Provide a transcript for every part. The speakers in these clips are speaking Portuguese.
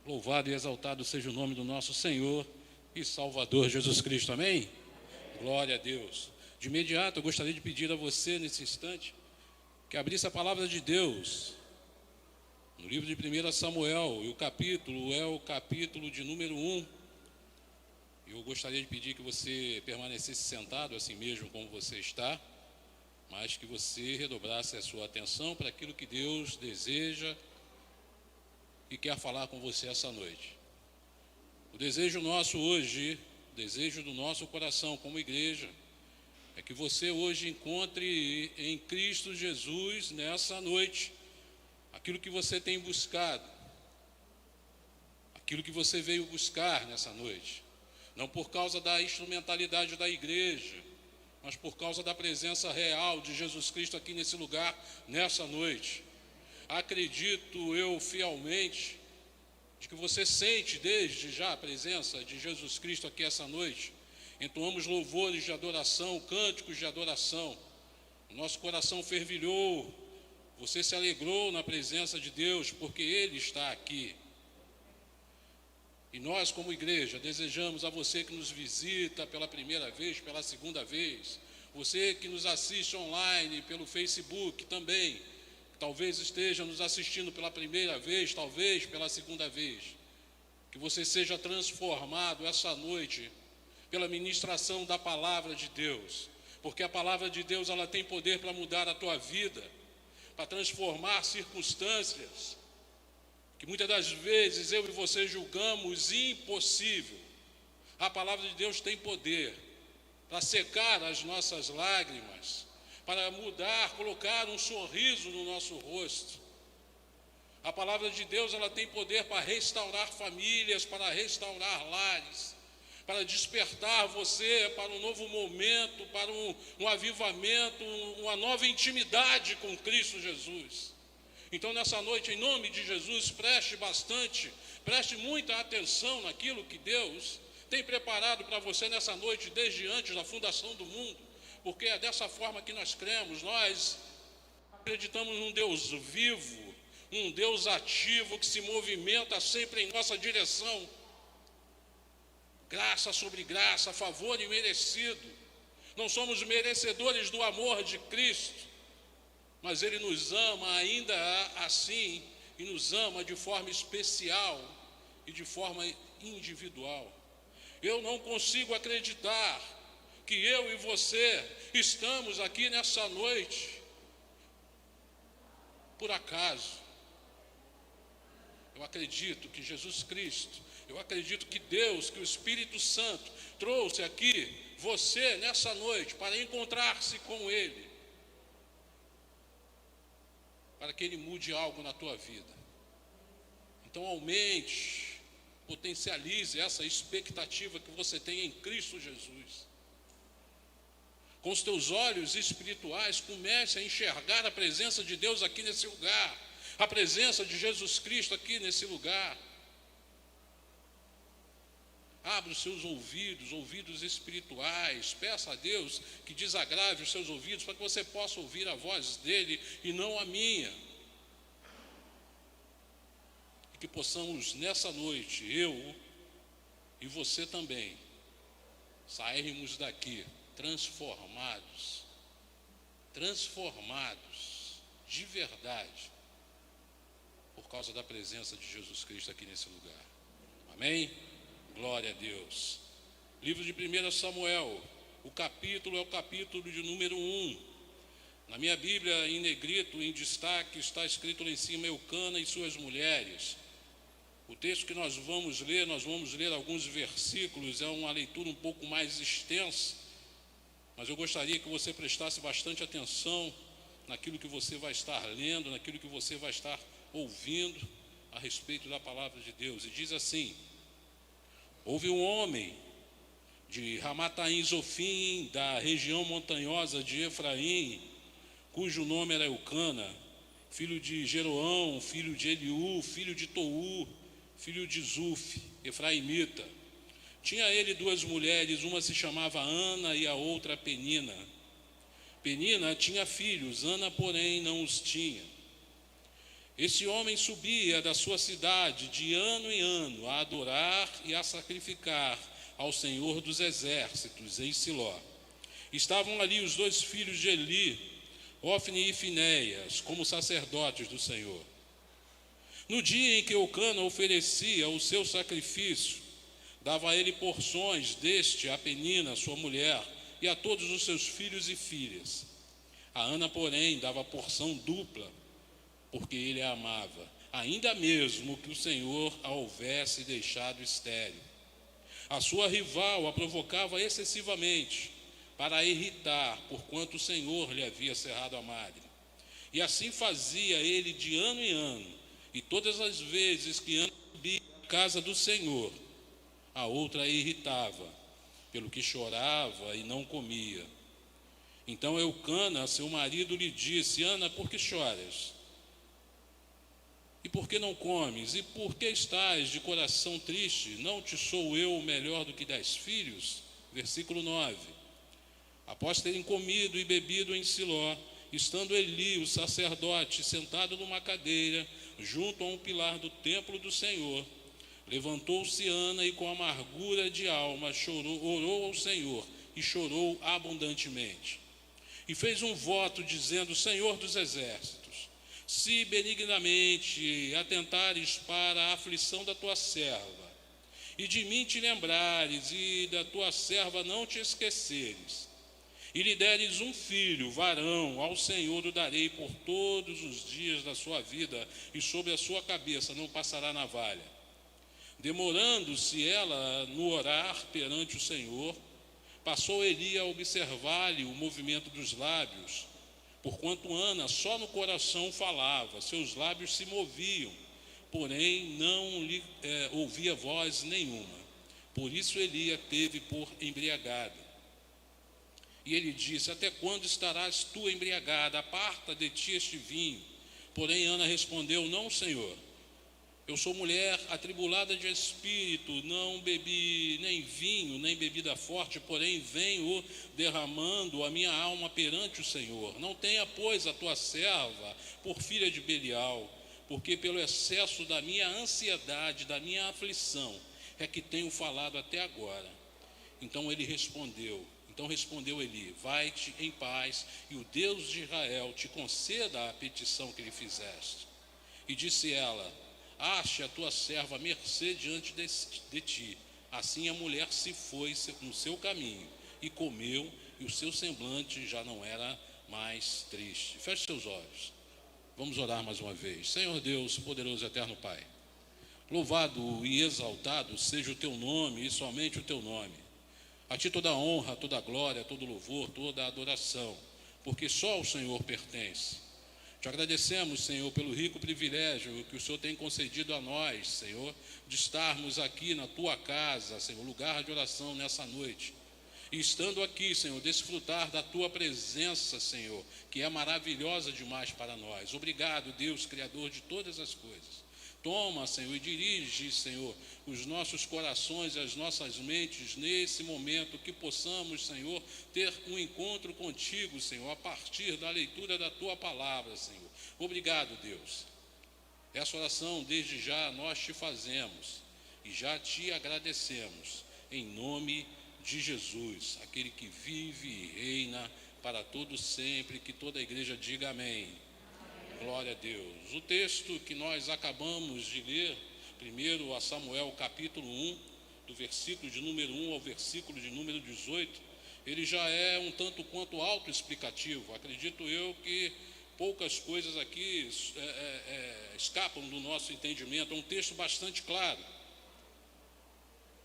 Louvado e exaltado seja o nome do nosso Senhor e Salvador Jesus Cristo, amém? Glória a Deus. De imediato eu gostaria de pedir a você nesse instante que abrisse a palavra de Deus no livro de 1 Samuel, e o capítulo é o capítulo de número 1. Eu gostaria de pedir que você permanecesse sentado assim mesmo como você está, mas que você redobrasse a sua atenção para aquilo que Deus deseja e quer falar com você essa noite. O desejo nosso hoje, o desejo do nosso coração como igreja, é que você hoje encontre em Cristo Jesus nessa noite aquilo que você tem buscado, aquilo que você veio buscar nessa noite, não por causa da instrumentalidade da igreja, mas por causa da presença real de Jesus Cristo aqui nesse lugar, nessa noite. Acredito eu fielmente de que você sente desde já a presença de Jesus Cristo aqui essa noite. Entoamos louvores de adoração, cânticos de adoração. O nosso coração fervilhou, você se alegrou na presença de Deus, porque Ele está aqui. E nós, como igreja, desejamos a você que nos visita pela primeira vez, pela segunda vez, você que nos assiste online pelo Facebook também, talvez esteja nos assistindo pela primeira vez, talvez pela segunda vez, que você seja transformado essa noite pela ministração da palavra de Deus, porque a palavra de Deus ela tem poder para mudar a tua vida, para transformar circunstâncias que muitas das vezes eu e você julgamos impossível. A palavra de Deus tem poder para secar as nossas lágrimas, para mudar, colocar um sorriso no nosso rosto. A palavra de Deus ela tem poder para restaurar famílias, para restaurar lares, para despertar você para um novo momento, para um avivamento, uma nova intimidade com Cristo Jesus. Então nessa noite, em nome de Jesus, preste muita atenção naquilo que Deus tem preparado para você nessa noite, desde antes da fundação do mundo, porque é dessa forma que nós cremos. Nós acreditamos num Deus vivo, um Deus ativo que se movimenta sempre em nossa direção. Graça sobre graça, favor imerecido. Não somos merecedores do amor de Cristo, mas Ele nos ama ainda assim, e nos ama de forma especial e de forma individual. Eu não consigo acreditar que eu e você estamos aqui nessa noite por acaso. Eu acredito que Jesus Cristo, eu acredito que Deus, que o Espírito Santo trouxe aqui você nessa noite para encontrar-se com Ele, para que Ele mude algo na tua vida. Então aumente, potencialize essa expectativa que você tem em Cristo Jesus. Com os teus olhos espirituais, comece a enxergar a presença de Deus aqui nesse lugar, a presença de Jesus Cristo aqui nesse lugar. Abra os seus ouvidos espirituais, peça a Deus que desagrave os seus ouvidos para que você possa ouvir a voz dEle e não a minha. E que possamos nessa noite, eu e você também, sairmos daqui transformados de verdade, por causa da presença de Jesus Cristo aqui nesse lugar. Amém? Glória a Deus. Livro de 1 Samuel, o capítulo é o capítulo de número 1. Na minha Bíblia, em negrito, em destaque, está escrito lá em cima, Eucana e suas mulheres. O texto que nós vamos ler alguns versículos, é uma leitura um pouco mais extensa, mas eu gostaria que você prestasse bastante atenção naquilo que você vai estar lendo, naquilo que você vai estar ouvindo a respeito da palavra de Deus. E diz assim: houve um homem de Ramataim Zofim, da região montanhosa de Efraim, cujo nome era Eucana, filho de Jeroão, filho de Eliú, filho de Tou, filho de Zuf, efraimita. Tinha ele duas mulheres, uma se chamava Ana e a outra Penina. Penina tinha filhos, Ana, porém, não os tinha. Esse homem subia da sua cidade de ano em ano a adorar e a sacrificar ao Senhor dos Exércitos em Siló. Estavam ali os 2 filhos de Eli, Ofni e Finéias, como sacerdotes do Senhor. No dia em que Eucana oferecia o seu sacrifício, dava a ele porções deste a Penina, sua mulher, e a todos os seus filhos e filhas. A Ana, porém, dava porção dupla, porque ele a amava, ainda mesmo que o Senhor a houvesse deixado estéril. A sua rival a provocava excessivamente, para a irritar, porquanto o Senhor lhe havia cerrado a madre. E assim fazia ele de ano em ano, e todas as vezes que Ana subia à casa do Senhor, a outra a irritava, pelo que chorava e não comia. Então Eucana, seu marido, lhe disse: Ana, por que choras? E por que não comes? E por que estás de coração triste? Não te sou eu melhor do que 10 filhos? Versículo 9. Após terem comido e bebido em Siló, estando Eli, o sacerdote, sentado numa cadeira, junto a um pilar do templo do Senhor, levantou-se Ana e com amargura de alma orou ao Senhor e chorou abundantemente. E fez um voto dizendo: Senhor dos exércitos, se benignamente atentares para a aflição da tua serva, e de mim te lembrares, e da tua serva não te esqueceres, e lhe deres um filho, varão, ao Senhor o darei por todos os dias da sua vida, e sobre a sua cabeça não passará navalha. Demorando-se ela no orar perante o Senhor, passou Eli a observar-lhe o movimento dos lábios, porquanto Ana só no coração falava, seus lábios se moviam, porém não lhe ouvia voz nenhuma. Por isso Eli a teve por embriagada. E ele disse: até quando estarás tu embriagada? Aparta de ti este vinho. Porém Ana respondeu: não, Senhor, eu sou mulher atribulada de espírito, não bebi nem vinho, nem bebida forte, porém venho derramando a minha alma perante o Senhor. Não tenha, pois, a tua serva por filha de Belial, porque pelo excesso da minha ansiedade, da minha aflição, é que tenho falado até agora. Então respondeu Eli: vai-te em paz, e o Deus de Israel te conceda a petição que lhe fizeste. E disse ela: ache a tua serva mercê diante de ti. Assim a mulher se foi no seu caminho, e comeu, e o seu semblante já não era mais triste. Feche seus olhos, vamos orar mais uma vez. Senhor Deus, poderoso e eterno Pai, louvado e exaltado seja o teu nome, e somente o teu nome. A ti toda a honra, toda a glória, todo o louvor, toda a adoração, porque só o Senhor pertence. Te agradecemos, Senhor, pelo rico privilégio que o Senhor tem concedido a nós, Senhor, de estarmos aqui na tua casa, Senhor, lugar de oração nessa noite. E estando aqui, Senhor, desfrutar da tua presença, Senhor, que é maravilhosa demais para nós. Obrigado, Deus, Criador de todas as coisas. Toma, Senhor, e dirige, Senhor, os nossos corações e as nossas mentes nesse momento, que possamos, Senhor, ter um encontro contigo, Senhor, a partir da leitura da tua palavra, Senhor. Obrigado, Deus. Essa oração desde já nós te fazemos e já te agradecemos, em nome de Jesus, aquele que vive e reina para todo sempre, que toda a igreja diga amém. Glória a Deus. O texto que nós acabamos de ler, primeiro a Samuel capítulo 1, do versículo de número 1 ao versículo de número 18, ele já é um tanto quanto autoexplicativo. Acredito eu que poucas coisas aqui escapam do nosso entendimento. É um texto bastante claro.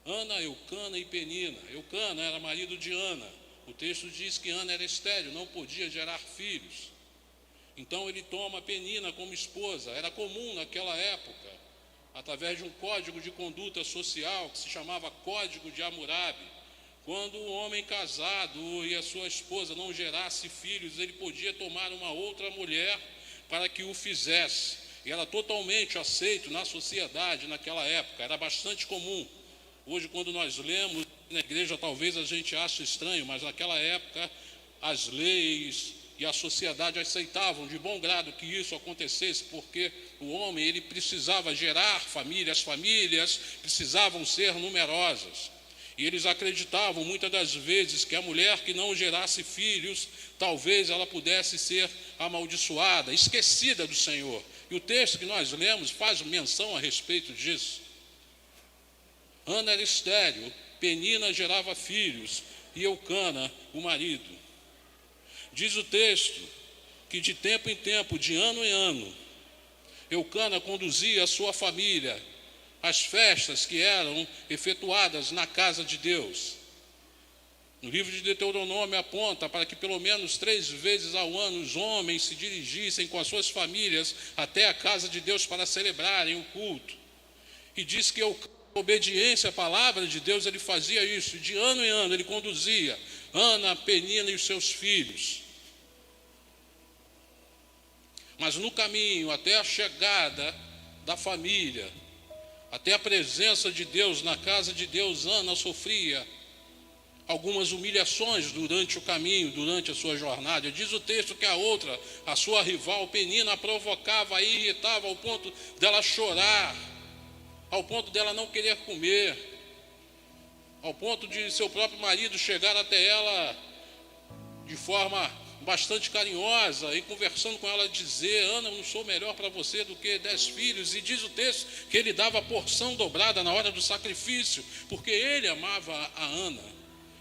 Ana, Eucana e Penina. Eucana era marido de Ana. O texto diz que Ana era estéril, não podia gerar filhos. Então ele toma Penina como esposa. Era comum naquela época, através de um código de conduta social que se chamava Código de Hammurabi, quando o homem casado e a sua esposa não gerasse filhos, ele podia tomar uma outra mulher para que o fizesse. E era totalmente aceito na sociedade naquela época, era bastante comum. Hoje, quando nós lemos na igreja, talvez a gente ache estranho, mas naquela época as leis e a sociedade aceitavam de bom grado que isso acontecesse, porque o homem ele precisava gerar família, as famílias precisavam ser numerosas. E eles acreditavam muitas das vezes que a mulher que não gerasse filhos, talvez ela pudesse ser amaldiçoada, esquecida do Senhor. E o texto que nós lemos faz menção a respeito disso. Ana era estéril, Penina gerava filhos e Eucana, o marido. Diz o texto que de tempo em tempo, de ano em ano, Eucana conduzia a sua família às festas que eram efetuadas na casa de Deus. No livro de Deuteronômio aponta para que pelo menos 3 vezes ao ano os homens se dirigissem com as suas famílias até a casa de Deus para celebrarem o culto. E diz que Eucana, obediência à palavra de Deus, ele fazia isso, de ano em ano ele conduzia Ana, Penina e os seus filhos. Mas no caminho até a chegada da família, até a presença de Deus na casa de Deus, Ana sofria algumas humilhações durante o caminho, durante a sua jornada. Diz o texto que a outra, a sua rival Penina, a provocava e irritava ao ponto dela chorar, ao ponto dela não querer comer, ao ponto de seu próprio marido chegar até ela de forma bastante carinhosa e conversando com ela, dizer: Ana, eu não sou melhor para você do que 10 filhos. E diz o texto que ele dava porção dobrada na hora do sacrifício, porque ele amava a Ana,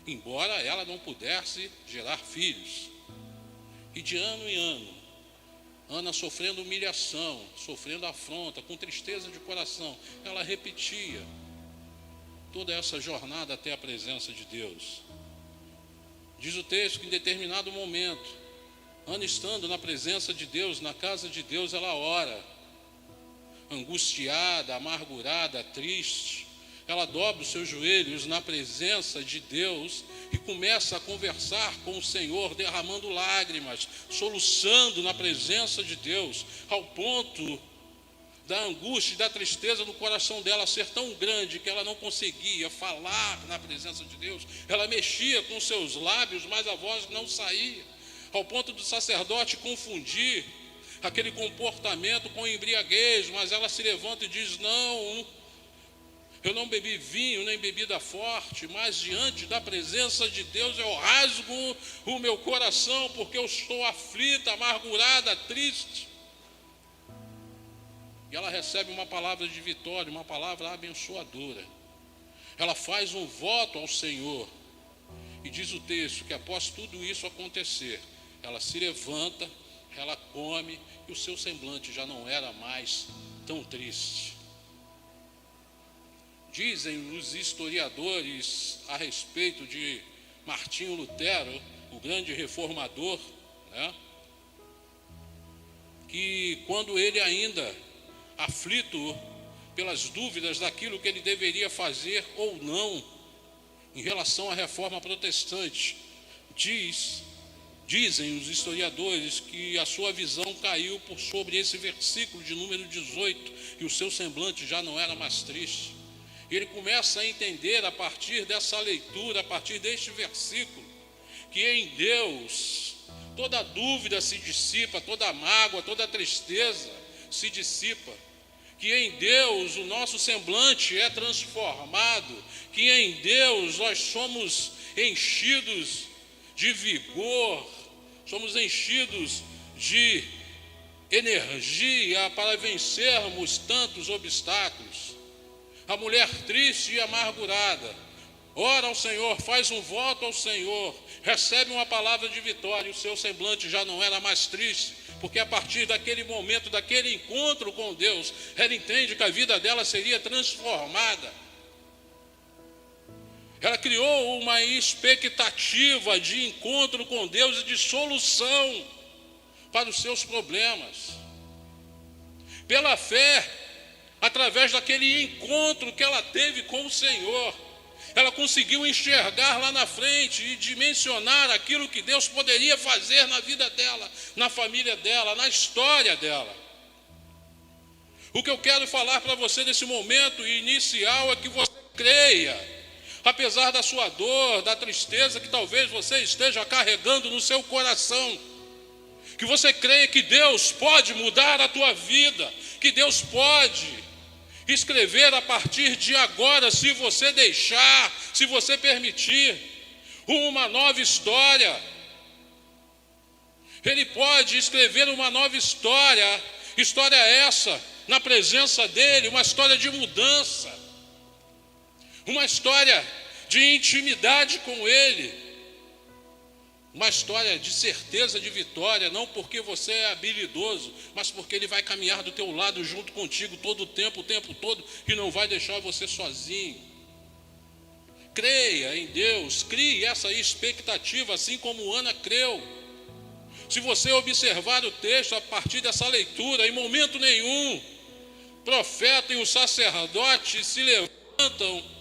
embora ela não pudesse gerar filhos. E de ano em ano, Ana sofrendo humilhação, sofrendo afronta, com tristeza de coração, ela repetia toda essa jornada até a presença de Deus. Diz o texto que em determinado momento, Ana estando na presença de Deus, na casa de Deus, ela ora, angustiada, amargurada, triste. Ela dobra os seus joelhos na presença de Deus e começa a conversar com o Senhor, derramando lágrimas, soluçando na presença de Deus, ao ponto da angústia e da tristeza no coração dela ser tão grande que ela não conseguia falar na presença de Deus. Ela mexia com seus lábios, mas a voz não saía, ao ponto do sacerdote confundir aquele comportamento com embriaguez. Mas ela se levanta e diz: não, eu não bebi vinho nem bebida forte, mas diante da presença de Deus eu rasgo o meu coração, porque eu estou aflita, amargurada, triste. E ela recebe uma palavra de vitória, uma palavra abençoadora. Ela faz um voto ao Senhor. E diz o texto que após tudo isso acontecer, ela se levanta, ela come, e o seu semblante já não era mais tão triste. Dizem os historiadores a respeito de Martinho Lutero, o grande reformador, né, que quando ele ainda aflito pelas dúvidas daquilo que ele deveria fazer ou não em relação à reforma protestante, dizem os historiadores que a sua visão caiu por sobre esse versículo de número 18, e o seu semblante já não era mais triste. Ele começa a entender a partir dessa leitura, a partir deste versículo, que em Deus toda dúvida se dissipa, toda mágoa, toda tristeza se dissipa, que em Deus o nosso semblante é transformado, que em Deus nós somos enchidos de vigor, somos enchidos de energia para vencermos tantos obstáculos. A mulher triste e amargurada ora ao Senhor, faz um voto ao Senhor, recebe uma palavra de vitória, e o seu semblante já não era mais triste, porque a partir daquele momento, daquele encontro com Deus, ela entende que a vida dela seria transformada. Ela criou uma expectativa de encontro com Deus e de solução para os seus problemas. Pela fé, através daquele encontro que ela teve com o Senhor, ela conseguiu enxergar lá na frente e dimensionar aquilo que Deus poderia fazer na vida dela, na família dela, na história dela. O que eu quero falar para você nesse momento inicial é que você creia, apesar da sua dor, da tristeza que talvez você esteja carregando no seu coração, Que você creia que Deus pode mudar a tua vida, que Deus pode escrever a partir de agora, se você deixar, se você permitir, uma nova história. Ele pode escrever uma nova história, história essa, na presença dele, uma história de mudança, uma história de intimidade com ele, uma história de certeza de vitória, não porque você é habilidoso, mas porque ele vai caminhar do teu lado junto contigo todo o tempo todo, e não vai deixar você sozinho. Creia em Deus, crie essa expectativa, assim como Ana creu. Se você observar o texto a partir dessa leitura, em momento nenhum, o profeta e o sacerdote se levantam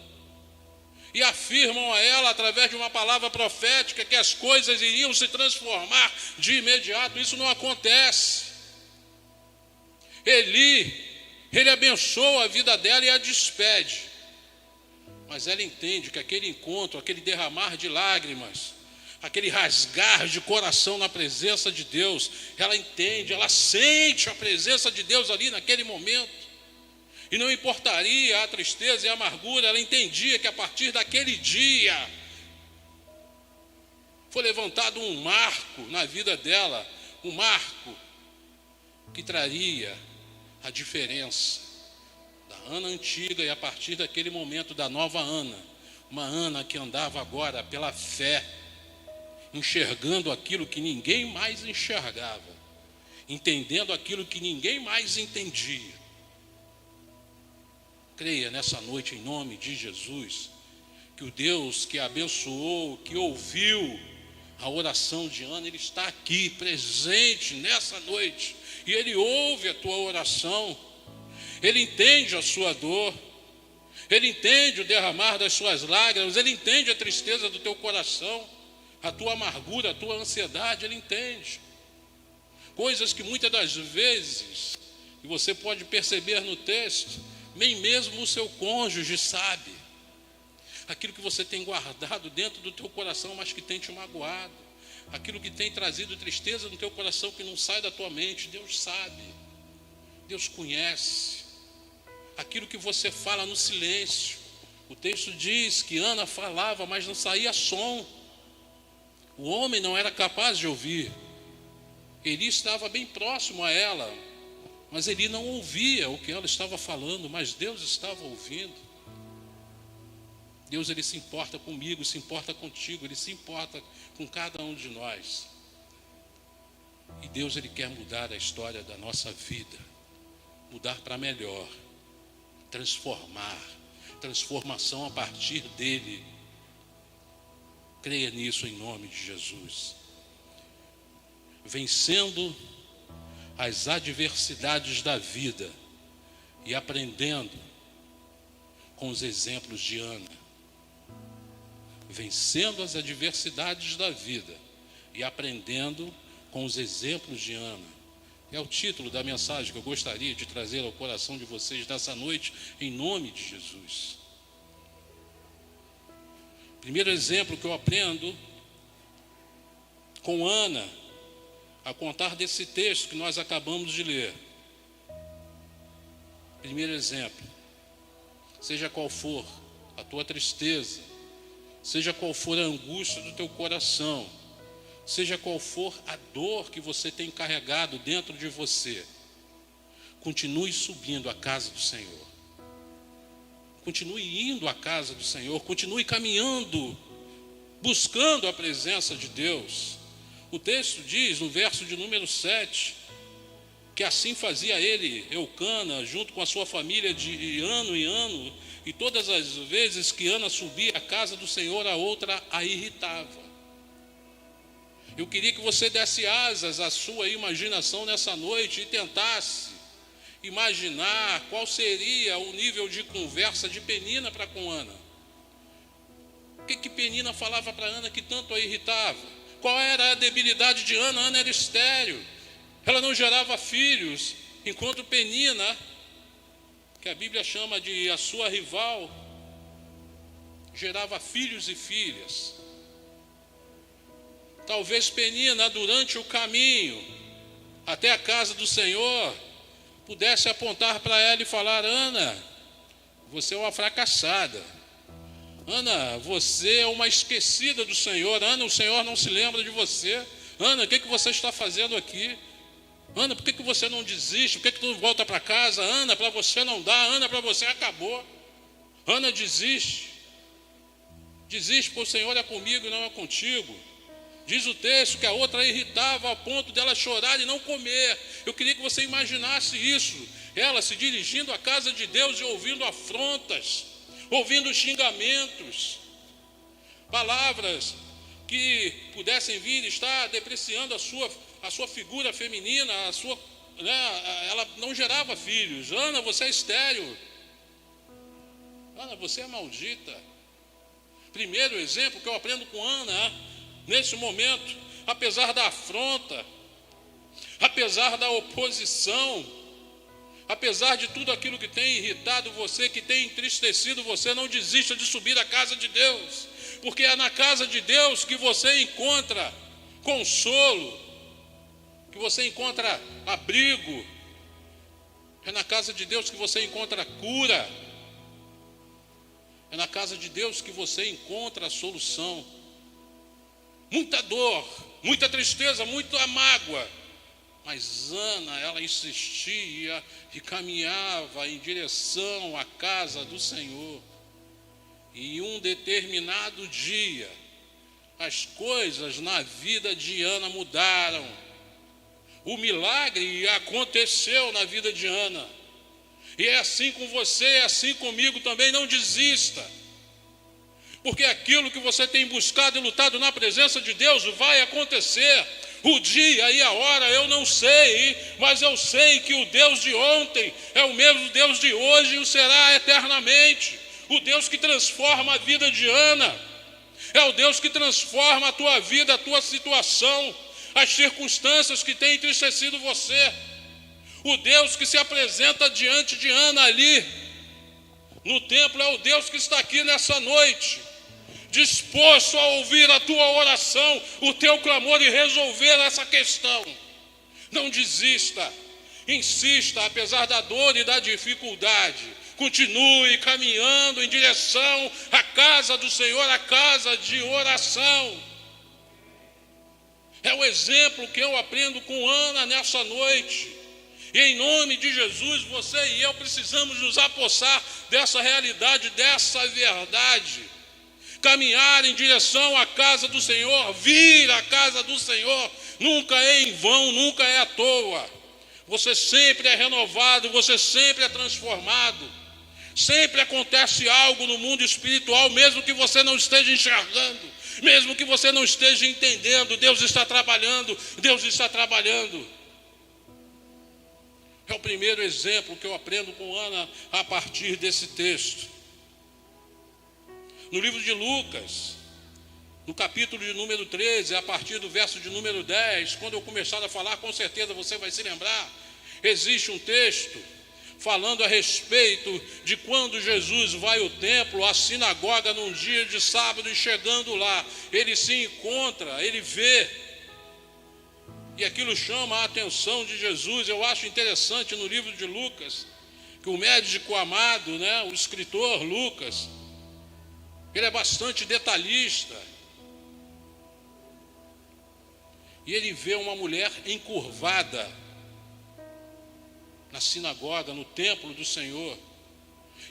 e afirmam a ela, através de uma palavra profética, que as coisas iriam se transformar de imediato. Isso não acontece. Ele abençoa a vida dela e a despede. Mas ela entende que aquele encontro, aquele derramar de lágrimas, aquele rasgar de coração na presença de Deus, ela entende, ela sente a presença de Deus ali naquele momento. E não importaria a tristeza e a amargura, ela entendia que a partir daquele dia foi levantado um marco na vida dela, um marco que traria a diferença da Ana antiga e a partir daquele momento da nova Ana, uma Ana que andava agora pela fé, enxergando aquilo que ninguém mais enxergava, entendendo aquilo que ninguém mais entendia. Creia nessa noite, em nome de Jesus, que o Deus que abençoou, que ouviu a oração de Ana, Ele está aqui, presente nessa noite, e Ele ouve a tua oração, Ele entende a sua dor, Ele entende o derramar das suas lágrimas, Ele entende a tristeza do teu coração, a tua amargura, a tua ansiedade, Ele entende. Coisas que muitas das vezes, e você pode perceber no texto, nem mesmo o seu cônjuge sabe. Aquilo que você tem guardado dentro do teu coração, mas que tem te magoado. Aquilo que tem trazido tristeza no teu coração, que não sai da tua mente. Deus sabe. Deus conhece. Aquilo que você fala no silêncio. O texto diz que Ana falava, mas não saía som. O homem não era capaz de ouvir. Ele estava bem próximo a ela, mas ele não ouvia o que ela estava falando, mas Deus estava ouvindo. Deus, Ele se importa comigo, se importa contigo, Ele se importa com cada um de nós. E Deus, Ele quer mudar a história da nossa vida, mudar para melhor, transformar, transformação a partir dEle. Creia nisso em nome de Jesus. Vencendo as adversidades da vida e aprendendo com os exemplos de Ana. Vencendo as adversidades da vida e aprendendo com os exemplos de Ana. É o título da mensagem que eu gostaria de trazer ao coração de vocês nessa noite, em nome de Jesus. Primeiro exemplo que eu aprendo com Ana, a contar desse texto que nós acabamos de ler. Primeiro exemplo, seja qual for a tua tristeza, seja qual for a angústia do teu coração, seja qual for a dor que você tem carregado dentro de você, continue subindo à casa do Senhor. Continue indo à casa do Senhor, continue caminhando, buscando a presença de Deus. O texto diz, no verso de número 7, que assim fazia ele, Eucana, junto com a sua família de ano em ano, e todas as vezes que Ana subia à casa do Senhor, a outra a irritava. Eu queria que você desse asas à sua imaginação nessa noite e tentasse imaginar qual seria o nível de conversa de Penina para com Ana. O que Penina falava para Ana que tanto a irritava? Qual era a debilidade de Ana? Ana era estéril, ela não gerava filhos, enquanto Penina, que a Bíblia chama de a sua rival, gerava filhos e filhas. Talvez Penina, durante o caminho, até a casa do Senhor, pudesse apontar para ela e falar: Ana, você é uma fracassada. Ana, você é uma esquecida do Senhor. Ana, o Senhor não se lembra de você. Ana, o que você está fazendo aqui? Ana, por que você não desiste? Por que tu não volta para casa? Ana, para você não dá. Ana, para você acabou. Ana, desiste. Desiste, porque o Senhor é comigo e não é contigo. Diz o texto que a outra irritava ao ponto dela chorar e não comer. Eu queria que você imaginasse isso. Ela se dirigindo à casa de Deus e ouvindo afrontas, ouvindo xingamentos, palavras que pudessem vir estar depreciando a sua figura feminina, ela não gerava filhos. Ana, você é estéril. Ana, você é maldita. Primeiro exemplo que eu aprendo com Ana, nesse momento, apesar da afronta, apesar da oposição, apesar de tudo aquilo que tem irritado você, que tem entristecido você, não desista de subir à casa de Deus, porque é na casa de Deus que você encontra consolo, que você encontra abrigo, é na casa de Deus que você encontra cura, é na casa de Deus que você encontra a solução. Muita dor, muita tristeza, muita mágoa, mas Ana, ela insistia e caminhava em direção à casa do Senhor. E em um determinado dia, as coisas na vida de Ana mudaram. O milagre aconteceu na vida de Ana. E é assim com você, é assim comigo também. Não desista, porque aquilo que você tem buscado e lutado na presença de Deus vai acontecer. O dia e a hora eu não sei, mas eu sei que o Deus de ontem é o mesmo Deus de hoje e o será eternamente. O Deus que transforma a vida de Ana é o Deus que transforma a tua vida, a tua situação, as circunstâncias que têm entristecido você. O Deus que se apresenta diante de Ana ali no templo é o Deus que está aqui nessa noite, disposto a ouvir a tua oração, o teu clamor e resolver essa questão. Não desista, insista, apesar da dor e da dificuldade. Continue caminhando em direção à casa do Senhor, à casa de oração. É o exemplo que eu aprendo com Ana nessa noite. E em nome de Jesus, você e eu precisamos nos apossar dessa realidade, dessa verdade. Caminhar em direção à casa do Senhor, vir à casa do Senhor, nunca é em vão, nunca é à toa. Você sempre é renovado, você sempre é transformado. Sempre acontece algo no mundo espiritual, mesmo que você não esteja enxergando, mesmo que você não esteja entendendo. Deus está trabalhando, Deus está trabalhando. É o primeiro exemplo que eu aprendo com Ana a partir desse texto. No livro de Lucas, no capítulo de número 13, a partir do verso de número 10, quando eu começar a falar, com certeza você vai se lembrar, existe um texto falando a respeito de quando Jesus vai ao templo, à sinagoga, num dia de sábado, e chegando lá, ele se encontra, ele vê, e aquilo chama a atenção de Jesus. Eu acho interessante no livro de Lucas, que o médico amado, o escritor Lucas, ele é bastante detalhista, e ele vê uma mulher encurvada na sinagoga, no templo do Senhor.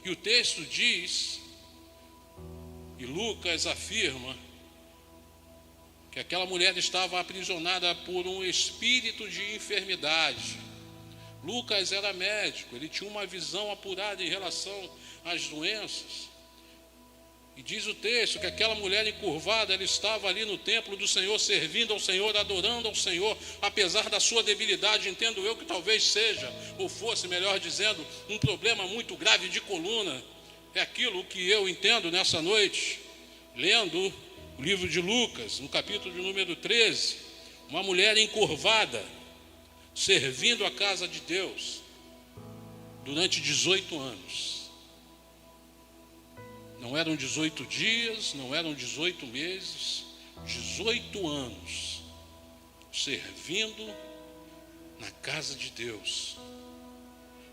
E o texto diz, e Lucas afirma, que aquela mulher estava aprisionada por um espírito de enfermidade. Lucas era médico, ele tinha uma visão apurada em relação às doenças. E diz o texto que aquela mulher encurvada, ela estava ali no templo do Senhor, servindo ao Senhor, adorando ao Senhor, apesar da sua debilidade. Entendo eu que talvez seja, ou fosse, melhor dizendo, um problema muito grave de coluna. É aquilo que eu entendo nessa noite, lendo o livro de Lucas, no capítulo de número 13, uma mulher encurvada, servindo a casa de Deus, durante 18 anos. Não eram 18 dias, não eram 18 meses, 18 anos, servindo na casa de Deus.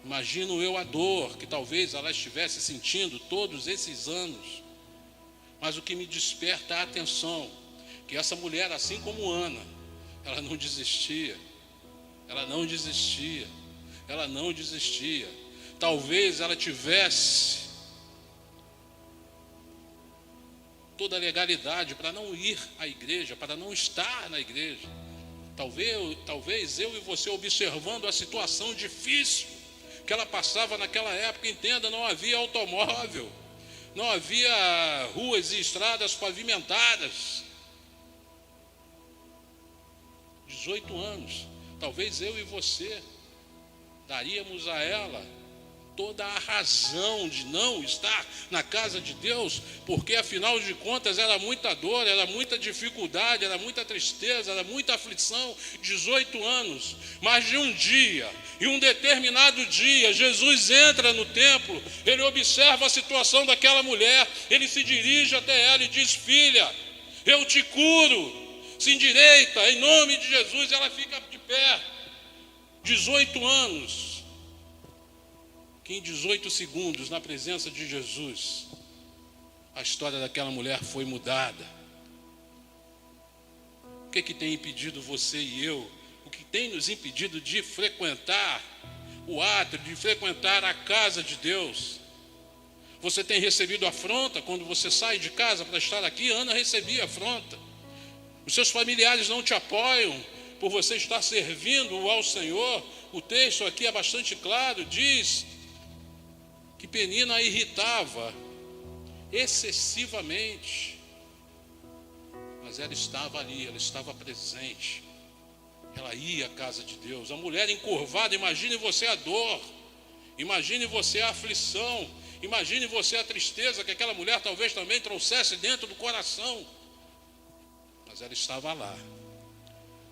Imagino eu a dor que talvez ela estivesse sentindo todos esses anos. Mas o que me desperta a atenção, que essa mulher, assim como Ana, ela não desistia. Ela não desistia. Ela não desistia. Talvez ela tivesse toda a legalidade para não ir à igreja, para não estar na igreja. Talvez eu e você, observando a situação difícil que ela passava naquela época, entenda, não havia automóvel, não havia ruas e estradas pavimentadas. 18 anos, talvez eu e você daríamos a ela toda a razão de não estar na casa de Deus, porque afinal de contas era muita dor, era muita dificuldade, era muita tristeza, era muita aflição. 18 anos, mas de um dia, em um determinado dia, Jesus entra no templo, ele observa a situação daquela mulher, ele se dirige até ela e diz: filha, eu te curo, se endireita, em nome de Jesus. Ela fica de pé. 18 anos, que em 18 segundos, na presença de Jesus, a história daquela mulher foi mudada. O que tem impedido você e eu? O que tem nos impedido de frequentar o átrio, de frequentar a casa de Deus? Você tem recebido afronta quando você sai de casa para estar aqui? Ana recebia afronta. Os seus familiares não te apoiam por você estar servindo ao Senhor. O texto aqui é bastante claro, diz que Penina a irritava excessivamente, mas ela estava ali, ela estava presente, ela ia à casa de Deus. A mulher encurvada, imagine você a dor, imagine você a aflição, imagine você a tristeza que aquela mulher talvez também trouxesse dentro do coração, mas ela estava lá,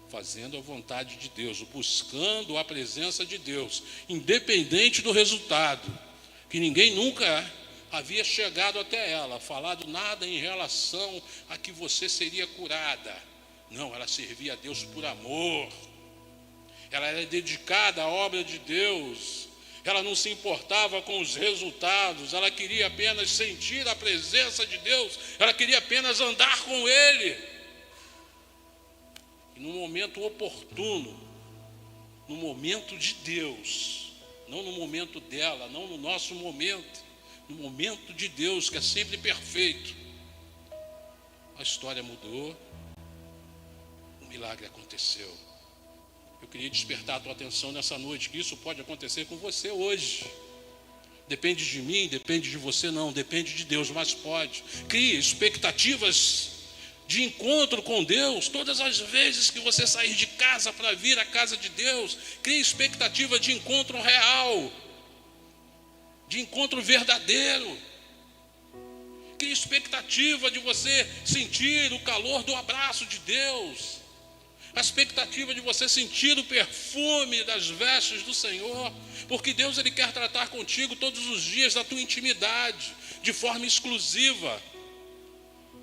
fazendo a vontade de Deus, buscando a presença de Deus, independente do resultado, que ninguém nunca havia chegado até ela, falado nada em relação a que você seria curada. Não, ela servia a Deus por amor, ela era dedicada à obra de Deus, ela não se importava com os resultados, ela queria apenas sentir a presença de Deus, ela queria apenas andar com Ele. E no momento oportuno, no momento de Deus, não no momento dela, não no nosso momento, no momento de Deus, que é sempre perfeito, a história mudou, o milagre aconteceu. Eu queria despertar a tua atenção nessa noite, que isso pode acontecer com você hoje. Depende de mim, depende de você não, depende de Deus, mas pode. Crie expectativas de encontro com Deus. Todas as vezes que você sair de casa para vir à casa de Deus, crie expectativa de encontro real, de encontro verdadeiro. Crie expectativa de você sentir o calor do abraço de Deus, a expectativa de você sentir o perfume das vestes do Senhor, porque Deus, Ele quer tratar contigo todos os dias da tua intimidade, de forma exclusiva.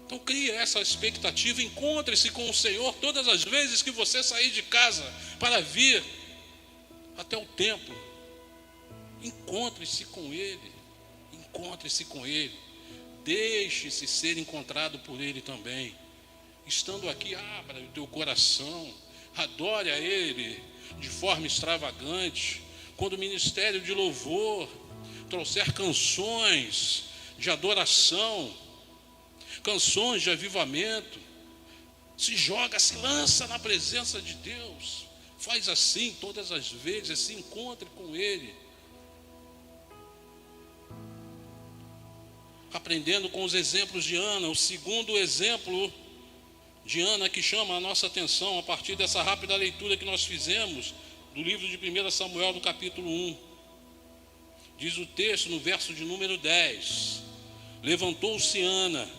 Então crie essa expectativa, encontre-se com o Senhor todas as vezes que você sair de casa para vir até o templo. Encontre-se com Ele, encontre-se com Ele, deixe-se ser encontrado por Ele também. Estando aqui, abra o teu coração, adore a Ele de forma extravagante. Quando o ministério de louvor trouxer canções de adoração, canções de avivamento, se joga, se lança na presença de Deus. Faz assim todas as vezes, se encontre com Ele. Aprendendo com os exemplos de Ana, o segundo exemplo de Ana que chama a nossa atenção a partir dessa rápida leitura que nós fizemos do livro de 1 Samuel, no capítulo 1. Diz o texto no verso de número 10: levantou-se Ana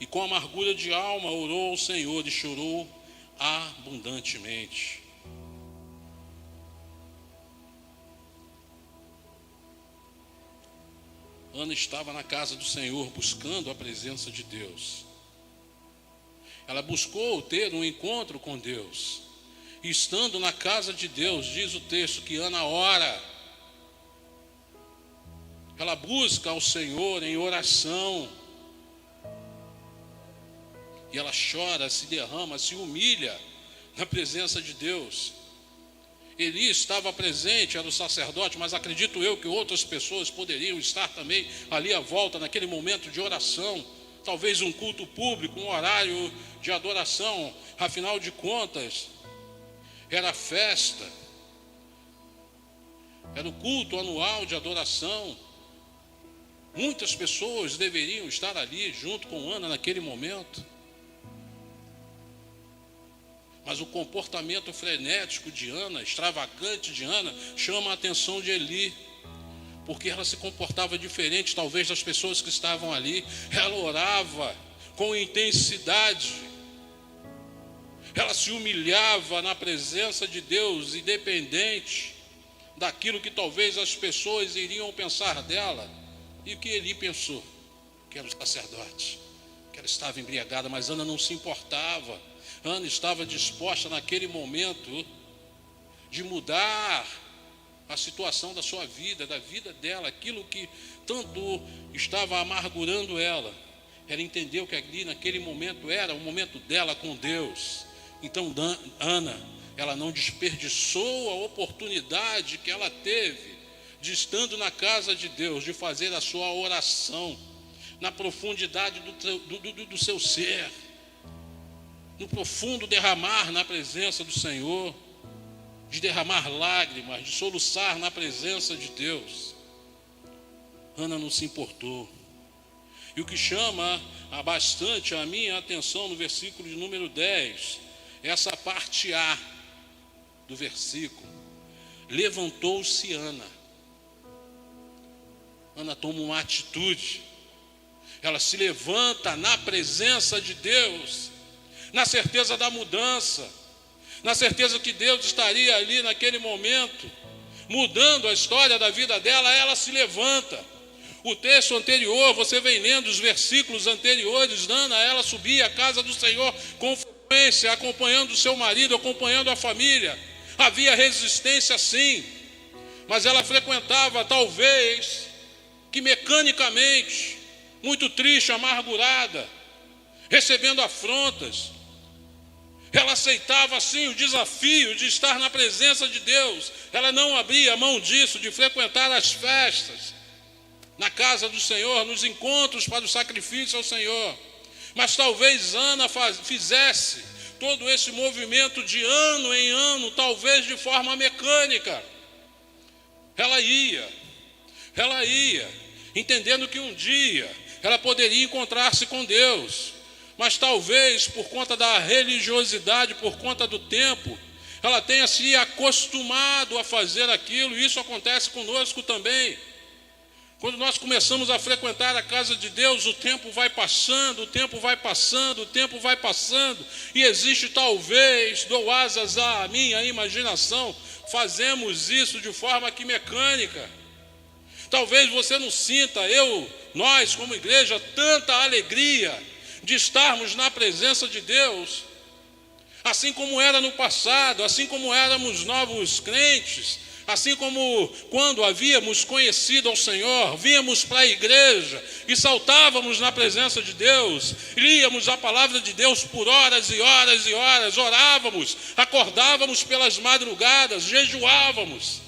e com amargura de alma orou ao Senhor e chorou abundantemente. Ana estava na casa do Senhor buscando a presença de Deus. Ela buscou ter um encontro com Deus. E estando na casa de Deus, diz o texto que Ana ora. Ela busca ao Senhor em oração. E ela chora, se derrama, se humilha na presença de Deus. Eli estava presente, era o sacerdote, mas acredito eu que outras pessoas poderiam estar também ali à volta, naquele momento de oração. Talvez um culto público, um horário de adoração. Afinal de contas, era festa. Era o culto anual de adoração. Muitas pessoas deveriam estar ali junto com Ana naquele momento. Mas o comportamento frenético de Ana, extravagante de Ana, chama a atenção de Eli. Porque ela se comportava diferente, talvez, das pessoas que estavam ali. Ela orava com intensidade. Ela se humilhava na presença de Deus, independente daquilo que talvez as pessoas iriam pensar dela. E o que Eli pensou? Que era o sacerdote, que ela estava embriagada, mas Ana não se importava. Ana estava disposta naquele momento de mudar a situação da sua vida, da vida dela, aquilo que tanto estava amargurando ela. Ela entendeu que ali naquele momento era o momento dela com Deus. Então Ana, ela não desperdiçou a oportunidade que ela teve de, estando na casa de Deus, de fazer a sua oração na profundidade do seu ser, no profundo derramar na presença do Senhor, de derramar lágrimas, de soluçar na presença de Deus. Ana não se importou. E o que chama bastante a minha atenção no versículo de número 10, essa parte A do versículo. Levantou-se Ana. Ana toma uma atitude. Ela se levanta na presença de Deus, na certeza da mudança, na certeza que Deus estaria ali naquele momento, mudando a história da vida dela. Ela se levanta. O texto anterior, você vem lendo os versículos anteriores, Ana, ela subia à casa do Senhor com frequência, acompanhando o seu marido, acompanhando a família. Havia resistência sim, mas ela frequentava talvez que mecanicamente, muito triste, amargurada, recebendo afrontas. Ela aceitava sim o desafio de estar na presença de Deus. Ela não abria mão disso, de frequentar as festas na casa do Senhor, nos encontros para o sacrifício ao Senhor. Mas talvez Ana fizesse todo esse movimento de ano em ano, talvez de forma mecânica. Ela ia, entendendo que um dia ela poderia encontrar-se com Deus. Mas talvez por conta da religiosidade, por conta do tempo, ela tenha se acostumado a fazer aquilo. E isso acontece conosco também. Quando nós começamos a frequentar a casa de Deus, o tempo vai passando, e existe talvez, dou asas à minha imaginação, fazemos isso de forma que mecânica. Talvez você não sinta, nós como igreja, tanta alegria de estarmos na presença de Deus, assim como era no passado, assim como éramos novos crentes, assim como quando havíamos conhecido ao Senhor, víamos para a igreja e saltávamos na presença de Deus, líamos a palavra de Deus por horas e horas e horas, orávamos, acordávamos pelas madrugadas, jejuávamos.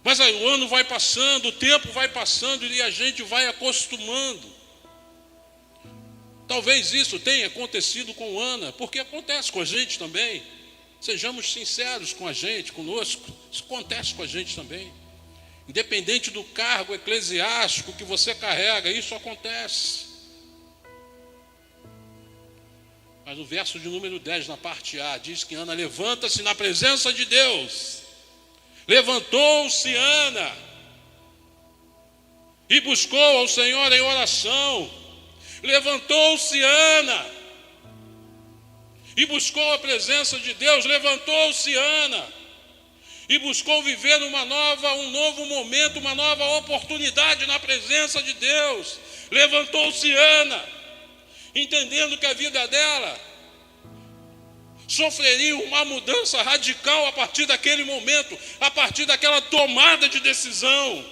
Mas aí o ano vai passando, o tempo vai passando e a gente vai acostumando. Talvez isso tenha acontecido com Ana, porque acontece com a gente também. Sejamos sinceros com a gente, conosco, isso acontece com a gente também. Independente do cargo eclesiástico que você carrega, isso acontece. Mas no verso de número 10, na parte A, diz que Ana levanta-se na presença de Deus. Levantou-se Ana e buscou ao Senhor em oração. Levantou-se Ana e buscou a presença de Deus. Levantou-se Ana e buscou viver um novo momento, uma nova oportunidade na presença de Deus. Levantou-se Ana, entendendo que a vida dela sofreriam uma mudança radical a partir daquele momento, a partir daquela tomada de decisão.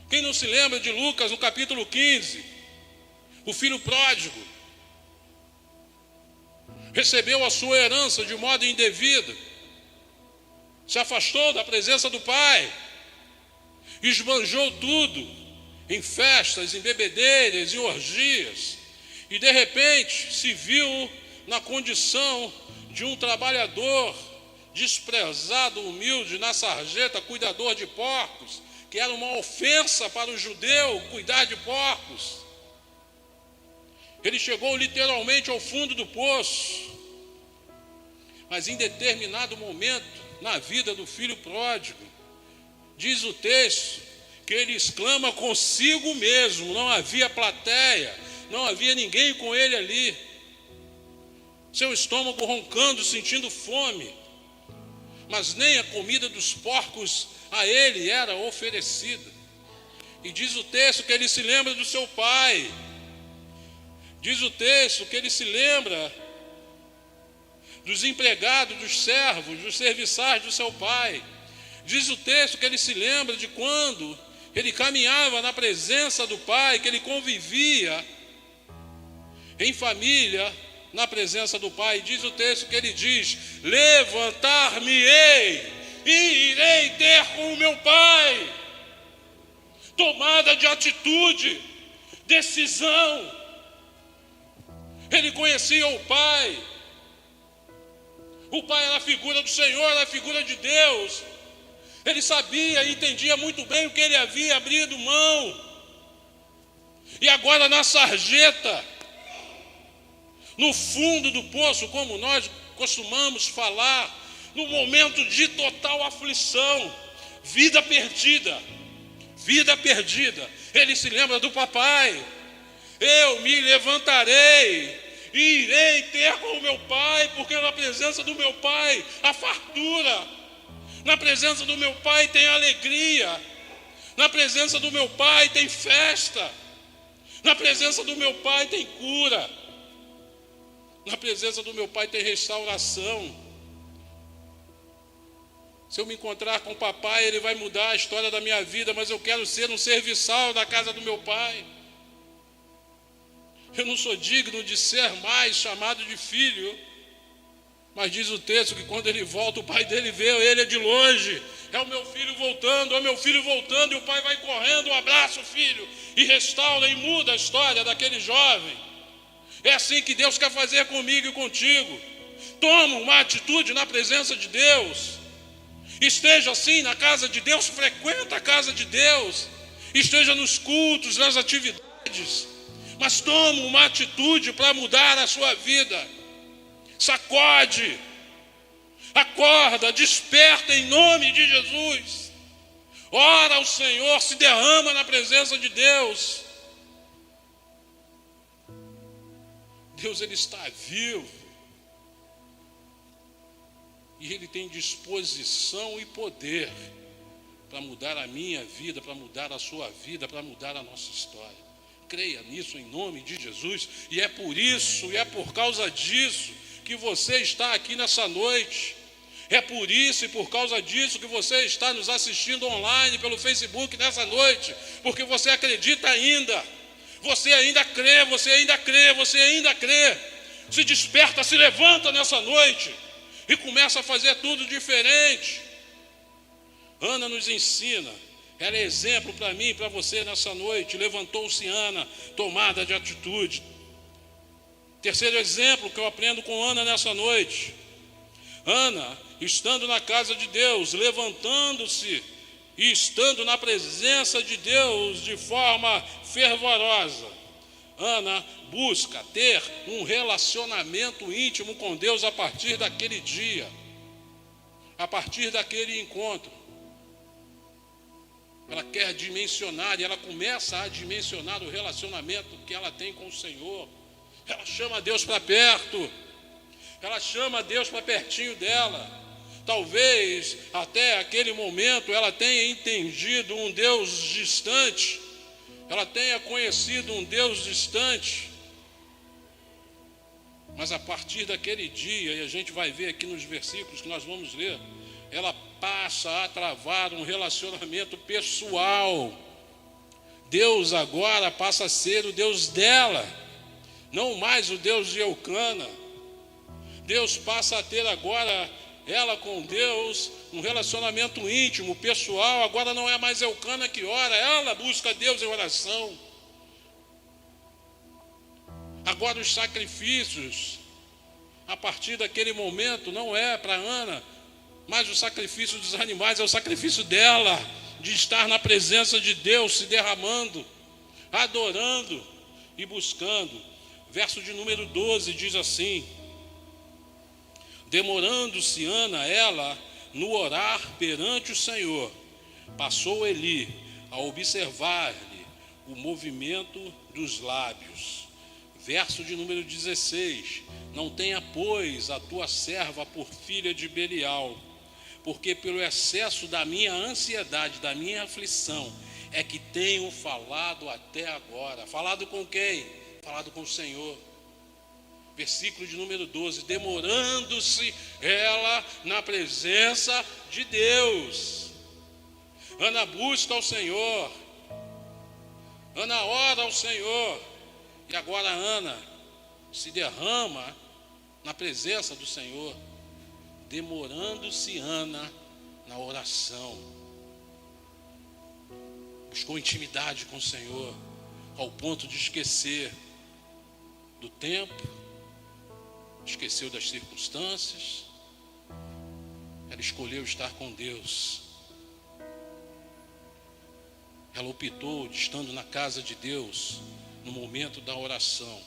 Quem não se lembra de Lucas, no capítulo 15, o filho pródigo recebeu a sua herança de modo indevido, se afastou da presença do pai, esbanjou tudo em festas, em bebedeiras, em orgias, e de repente se viu na condição de um trabalhador desprezado, humilde, na sarjeta, cuidador de porcos, que era uma ofensa para o judeu cuidar de porcos. Ele chegou literalmente ao fundo do poço, mas em determinado momento na vida do filho pródigo, diz o texto que ele exclama consigo mesmo, não havia plateia, não havia ninguém com ele ali, seu estômago roncando, sentindo fome, mas nem a comida dos porcos a ele era oferecida. E diz o texto que ele se lembra do seu pai, diz o texto que ele se lembra dos empregados, dos servos, dos serviçais do seu pai. Diz o texto que ele se lembra de quando ele caminhava na presença do pai, que ele convivia em família na presença do pai. Diz o texto que ele diz: levantar-me-ei e irei ter com o meu pai. Tomada de atitude, decisão. Ele conhecia o pai. O pai era a figura do Senhor, era a figura de Deus. Ele sabia e entendia muito bem o que ele havia abrido mão. E agora na sarjeta, no fundo do poço, como nós costumamos falar, no momento de total aflição, vida perdida, ele se lembra do papai: eu me levantarei e irei ter com o meu pai, porque na presença do meu pai há fartura, na presença do meu pai tem alegria, na presença do meu pai tem festa, na presença do meu pai tem cura, na presença do meu pai tem restauração. Se eu me encontrar com o papai, ele vai mudar a história da minha vida, mas eu quero ser um serviçal da casa do meu pai. Eu não sou digno de ser mais chamado de filho, mas diz o texto que quando ele volta, o pai dele vê ele de longe. É o meu filho voltando, é o meu filho voltando, e o pai vai correndo, abraça o filho e restaura e muda a história daquele jovem. É assim que Deus quer fazer comigo e contigo. Toma uma atitude na presença de Deus. Esteja assim na casa de Deus, frequenta a casa de Deus, esteja nos cultos, nas atividades, mas toma uma atitude para mudar a sua vida. Sacode, acorda, desperta em nome de Jesus. Ora ao Senhor, se derrama na presença de Deus. Deus, ele está vivo. E ele tem disposição e poder para mudar a minha vida, para mudar a sua vida, para mudar a nossa história. Creia nisso em nome de Jesus. E é por isso, e é por causa disso que você está aqui nessa noite. É por isso e por causa disso que você está nos assistindo online pelo Facebook nessa noite. Porque você acredita ainda. Você ainda crê, você ainda crê, você ainda crê. Se desperta, se levanta nessa noite e começa a fazer tudo diferente. Ana nos ensina, ela é exemplo para mim e para você nessa noite. Levantou-se Ana, tomada de atitude. Terceiro exemplo que eu aprendo com Ana nessa noite: Ana, estando na casa de Deus, levantando-se e estando na presença de Deus de forma fervorosa. Ana busca ter um relacionamento íntimo com Deus a partir daquele dia, a partir daquele encontro. Ela quer dimensionar e ela começa a dimensionar o relacionamento que ela tem com o Senhor. Ela chama Deus para perto, ela chama Deus para pertinho dela. Talvez até aquele momento ela tenha entendido um Deus distante, ela tenha conhecido um Deus distante, Mas a partir daquele dia, e a gente vai ver aqui nos versículos que nós vamos ler, ela passa a travar um relacionamento pessoal. Deus agora passa a ser o Deus dela, não mais o Deus de Eucana. Deus passa a ter agora, ela com Deus, um relacionamento íntimo, pessoal. Agora não é mais Eucana que ora, ela busca Deus em oração. Agora os sacrifícios, a partir daquele momento, não é para Ana, mas o sacrifício dos animais é o sacrifício dela, de estar na presença de Deus, se derramando, adorando e buscando. Verso de número 12 diz assim: demorando-se Ana, ela, no orar perante o Senhor, passou Eli a observar-lhe o movimento dos lábios. Verso de número 16: não tenha, pois, a tua serva por filha de Belial, porque pelo excesso da minha ansiedade, da minha aflição, é que tenho falado até agora. Falado com quem? Falado com o Senhor. Versículo de número 12: demorando-se ela na presença de Deus. Ana busca ao Senhor, Ana ora ao Senhor, e agora Ana se derrama na presença do Senhor. Demorando-se Ana na oração, buscou intimidade com o Senhor, ao ponto de esquecer do tempo, esqueceu das circunstâncias. Ela escolheu estar com Deus. Ela optou, estando na casa de Deus, no momento da oração,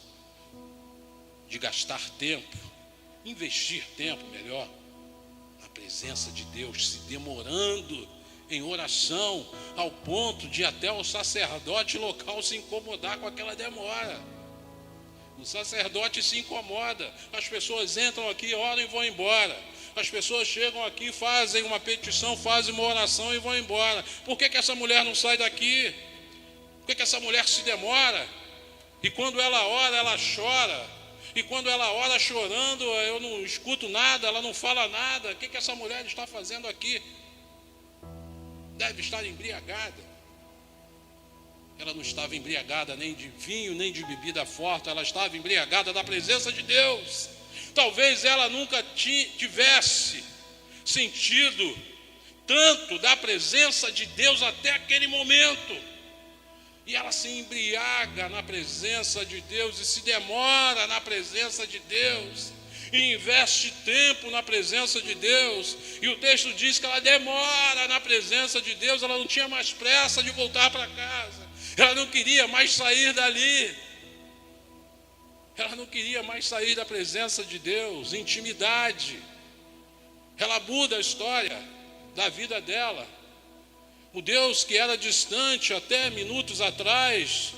de gastar tempo, investir tempo melhor, na presença de Deus, se demorando em oração, ao ponto de até o sacerdote local se incomodar com aquela demora. O sacerdote se incomoda, as pessoas entram aqui, oram e vão embora. As pessoas chegam aqui, fazem uma petição, fazem uma oração e vão embora. Por que essa mulher não sai daqui? Por que essa mulher se demora? E quando ela ora, ela chora. E quando ela ora chorando, eu não escuto nada, ela não fala nada. O que essa mulher está fazendo aqui? Deve estar embriagada. Ela não estava embriagada nem de vinho, nem de bebida forte. Ela estava embriagada da presença de Deus. Talvez ela nunca tivesse sentido tanto da presença de Deus até aquele momento. E ela se embriaga na presença de Deus e se demora na presença de Deus. E investe tempo na presença de Deus. E o texto diz que ela demora na presença de Deus. Ela não tinha mais pressa de voltar para casa. Ela não queria mais sair dali. Ela não queria mais sair da presença de Deus. Intimidade. Ela muda a história da vida dela. O Deus que era distante até minutos atrás,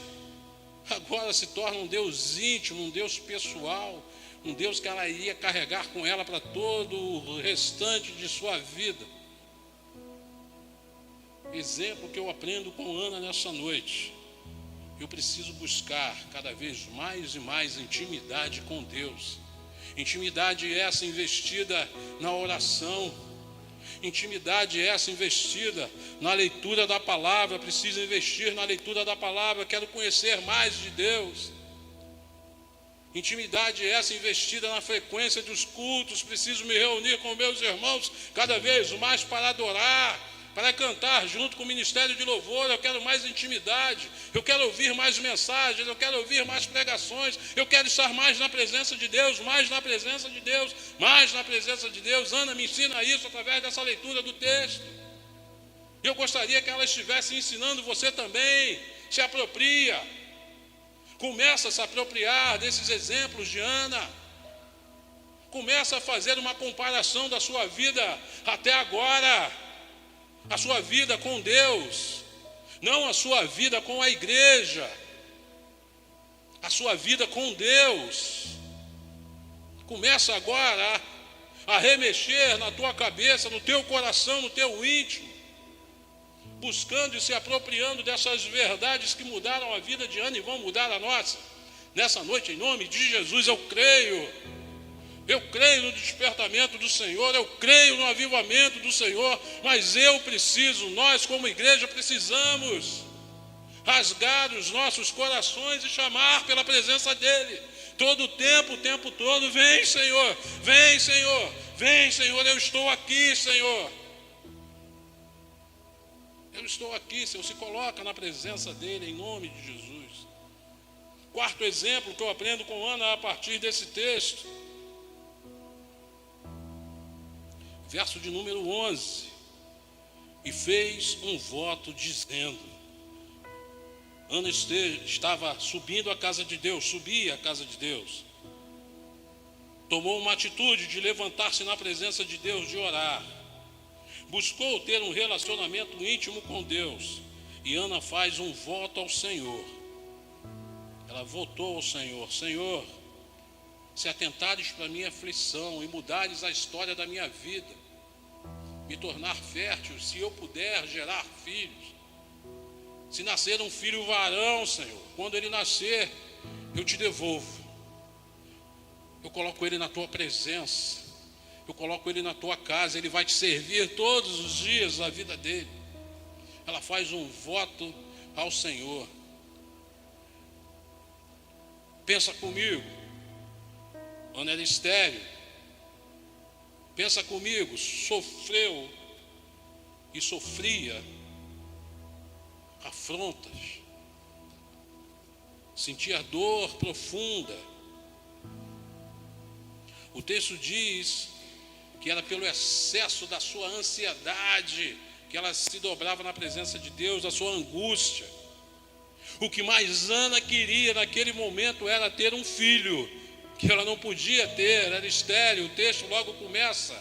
agora se torna um Deus íntimo, um Deus pessoal, um Deus que ela iria carregar com ela para todo o restante de sua vida. Exemplo que eu aprendo com Ana nessa noite. Eu preciso buscar cada vez mais e mais intimidade com Deus. Intimidade essa investida na oração. Intimidade essa investida na leitura da palavra. Preciso investir na leitura da palavra. Quero conhecer mais de Deus. Intimidade essa investida na frequência dos cultos. Preciso me reunir com meus irmãos cada vez mais para adorar, para cantar junto com o ministério de louvor. Eu quero mais intimidade, eu quero ouvir mais mensagens, eu quero ouvir mais pregações, eu quero estar mais na presença de Deus, mais na presença de Deus, mais na presença de Deus. Ana me ensina isso através dessa leitura do texto. Eu gostaria que ela estivesse ensinando você também. Se apropria, começa a se apropriar desses exemplos de Ana. Começa a fazer uma comparação da sua vida até agora. A sua vida com Deus, não a sua vida com a igreja, a sua vida com Deus. Começa agora a remexer na tua cabeça, no teu coração, no teu íntimo, buscando e se apropriando dessas verdades que mudaram a vida de Ana e vão mudar a nossa. Nessa noite, em nome de Jesus, eu creio. Eu creio no despertamento do Senhor, eu creio no avivamento do Senhor, mas nós como igreja precisamos rasgar os nossos corações e chamar pela presença dEle. Todo o tempo todo, vem Senhor, vem Senhor, vem Senhor, eu estou aqui Senhor. Eu estou aqui, Senhor, se coloca na presença dEle em nome de Jesus. Quarto exemplo que eu aprendo com Ana a partir desse texto. Verso de número 11. E fez um voto dizendo. Ana estava subindo a casa de Deus, subia a casa de Deus. Tomou uma atitude de levantar-se na presença de Deus, de orar. Buscou ter um relacionamento íntimo com Deus. E Ana faz um voto ao Senhor. Ela votou ao Senhor. Senhor, se atentares para a minha aflição e mudares a história da minha vida, me tornar fértil, se eu puder gerar filhos, se nascer um filho varão, Senhor, quando ele nascer, eu te devolvo. Eu coloco ele na tua presença, eu coloco ele na tua casa, ele vai te servir todos os dias da vida dele. Ela faz um voto ao Senhor. Pensa comigo, Ana era estéril. Pensa comigo, sofreu e sofria afrontas, sentia dor profunda. O texto diz que era pelo excesso da sua ansiedade que ela se dobrava na presença de Deus, da sua angústia. O que mais Ana queria naquele momento era ter um filho, que ela não podia ter, era estéril. O texto logo começa,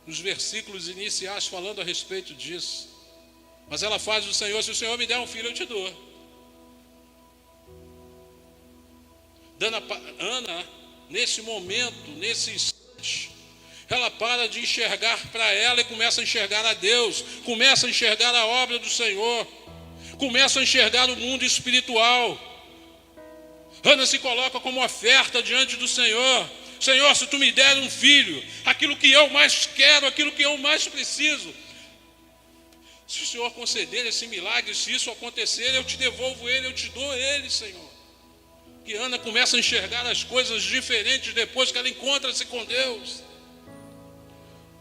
nos versículos iniciais, falando a respeito disso. Mas ela faz o Senhor, se o Senhor me der um filho, eu te dou. Ana, nesse momento, nesse instante, ela para de enxergar para ela e começa a enxergar a Deus, começa a enxergar a obra do Senhor, começa a enxergar o mundo espiritual. Ana se coloca como oferta diante do Senhor. Senhor, se tu me der um filho, aquilo que eu mais quero, aquilo que eu mais preciso, se o Senhor conceder esse milagre, se isso acontecer, eu te devolvo ele, eu te dou ele, Senhor. E Ana começa a enxergar as coisas diferentes depois que ela encontra-se com Deus.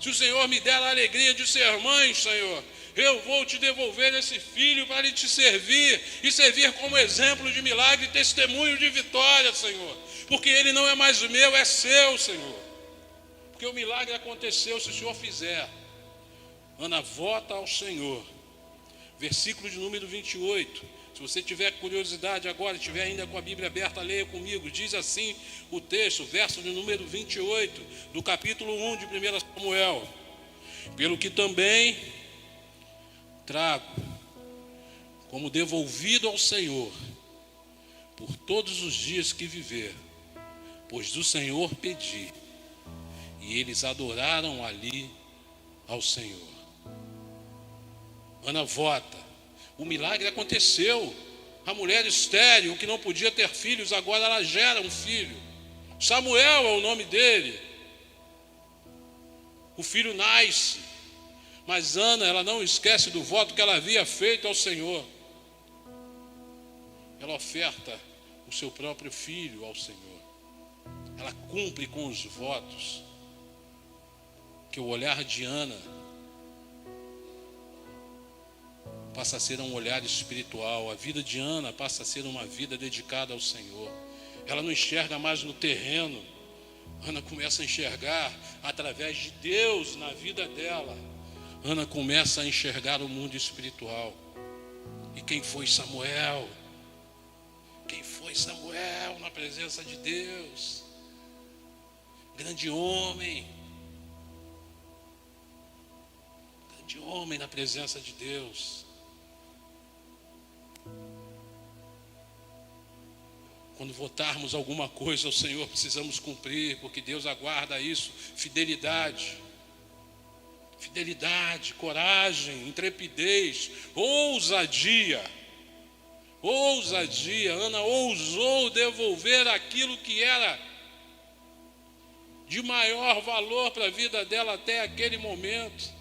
Se o Senhor me der a alegria de ser mãe, Senhor, eu vou te devolver esse filho para ele te servir e servir como exemplo de milagre e testemunho de vitória, Senhor. Porque ele não é mais meu, é seu, Senhor. Porque o milagre aconteceu se o Senhor fizer. Ana vota ao Senhor. Versículo de número 28. Se você tiver curiosidade agora, estiver ainda com a Bíblia aberta, leia comigo. Diz assim o texto, verso de número 28, do capítulo 1 de 1 Samuel. Pelo que também trago como devolvido ao Senhor por todos os dias que viver, pois do Senhor pedi, e eles adoraram ali ao Senhor. Ana vota, o milagre aconteceu. A mulher estéril, que não podia ter filhos, agora ela gera um filho. Samuel é o nome dele. O filho nasce. Mas Ana, ela não esquece do voto que ela havia feito ao Senhor. Ela oferta o seu próprio filho ao Senhor. Ela cumpre com os votos. Que o olhar de Ana passa a ser um olhar espiritual. A vida de Ana passa a ser uma vida dedicada ao Senhor. Ela não enxerga mais no terreno. Ana começa a enxergar através de Deus na vida dela. Ana começa a enxergar o mundo espiritual. E quem foi Samuel? Quem foi Samuel na presença de Deus? Grande homem. Grande homem na presença de Deus. Quando votarmos alguma coisa ao Senhor, precisamos cumprir, porque Deus aguarda isso. Fidelidade, coragem, intrepidez, ousadia. ousadia. Ana ousou devolver aquilo que era de maior valor para a vida dela até aquele momento.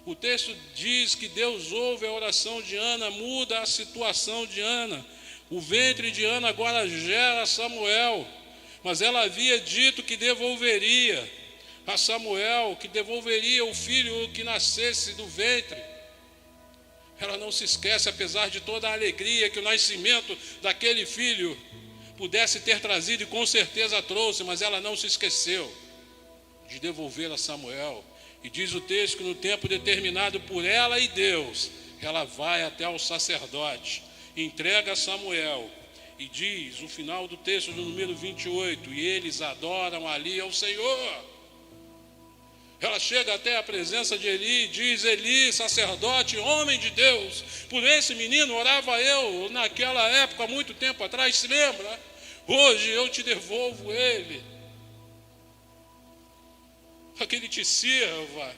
O texto diz que Deus ouve a oração de Ana, muda a situação de Ana. O ventre de Ana agora gera Samuel, mas ela havia dito que devolveria a Samuel, que devolveria o filho que nascesse do ventre. Ela não se esquece, apesar de toda a alegria que o nascimento daquele filho pudesse ter trazido, e com certeza trouxe, mas ela não se esqueceu de devolver a Samuel. E diz o texto que no tempo determinado por ela e Deus, ela vai até o sacerdote, entrega a Samuel, e diz o final do texto do número 28, e eles adoram ali ao Senhor. Ela chega até a presença de Eli e diz: Eli, sacerdote, homem de Deus, por esse menino orava eu naquela época, muito tempo atrás, se lembra? Hoje eu te devolvo ele, para que ele te sirva,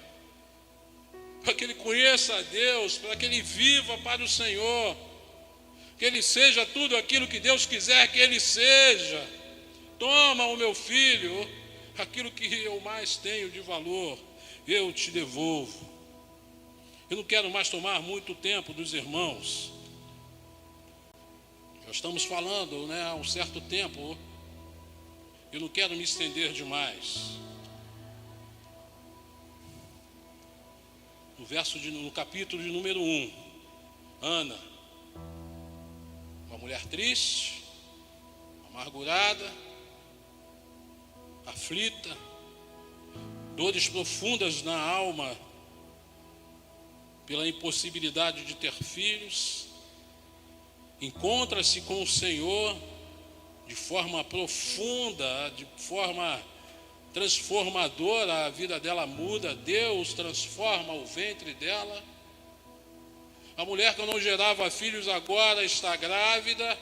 para que ele conheça a Deus, para que ele viva para o Senhor, que ele seja tudo aquilo que Deus quiser que ele seja. Toma o meu filho, aquilo que eu mais tenho de valor, eu te devolvo. Eu não quero mais tomar muito tempo dos irmãos. Já estamos falando, há um certo tempo. Eu não quero me estender demais. No capítulo de número 1, Ana, uma mulher triste, amargurada, aflita, dores profundas na alma pela impossibilidade de ter filhos, encontra-se com o Senhor de forma profunda, de forma transformadora. A vida dela muda, Deus transforma o ventre dela. A mulher que não gerava filhos agora está grávida,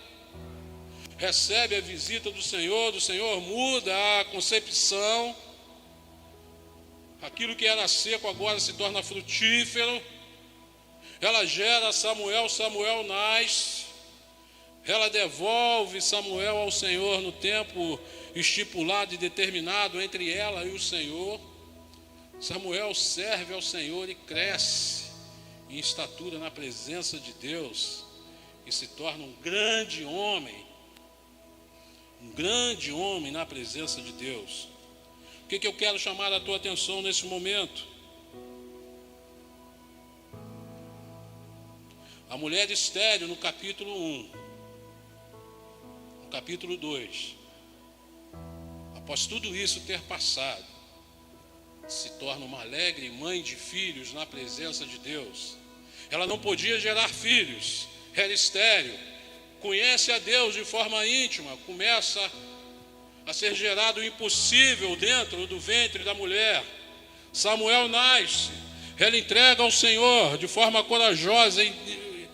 recebe a visita do Senhor muda a concepção. Aquilo que era seco agora se torna frutífero. Ela gera Samuel, Samuel nasce. Ela devolve Samuel ao Senhor no tempo estipulado e determinado entre ela e o Senhor. Samuel serve ao Senhor e cresce em estatura na presença de Deus e se torna um grande homem na presença de Deus. O que eu quero chamar a tua atenção nesse momento? A mulher estéril no capítulo 1, no capítulo 2, após tudo isso ter passado, se torna uma alegre mãe de filhos na presença de Deus. Ela não podia gerar filhos, era estéril, conhece a Deus de forma íntima, começa a ser gerado o impossível dentro do ventre da mulher. Samuel nasce, ela entrega ao Senhor de forma corajosa e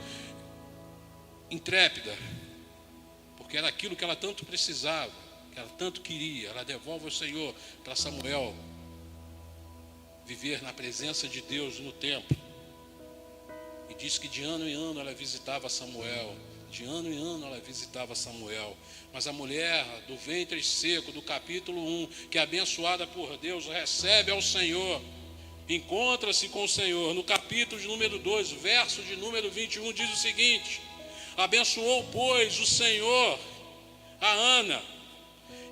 intrépida, porque era aquilo que ela tanto precisava, que ela tanto queria. Ela devolve ao Senhor para Samuel viver na presença de Deus no templo. E diz que de ano em ano ela visitava Samuel. De ano em ano ela visitava Samuel. Mas a mulher do ventre seco, do capítulo 1, que é abençoada por Deus, recebe ao Senhor, encontra-se com o Senhor. No capítulo de número 2, verso de número 21, diz o seguinte: abençoou, pois, o Senhor a Ana,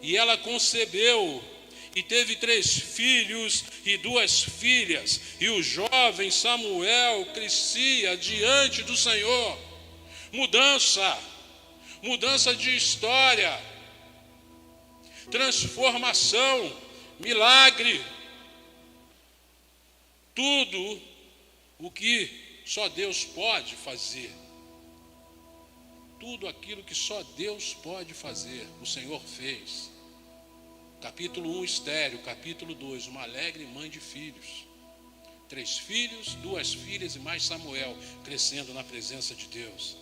e ela concebeu, e teve 3 filhos e 2 filhas, e o jovem Samuel crescia diante do Senhor. Mudança de história, transformação, milagre, tudo o que só Deus pode fazer. Tudo aquilo que só Deus pode fazer, o Senhor fez. Capítulo 1, estéril. Capítulo 2, uma alegre mãe de filhos. 3 filhos, 2 filhas e mais Samuel crescendo na presença de Deus.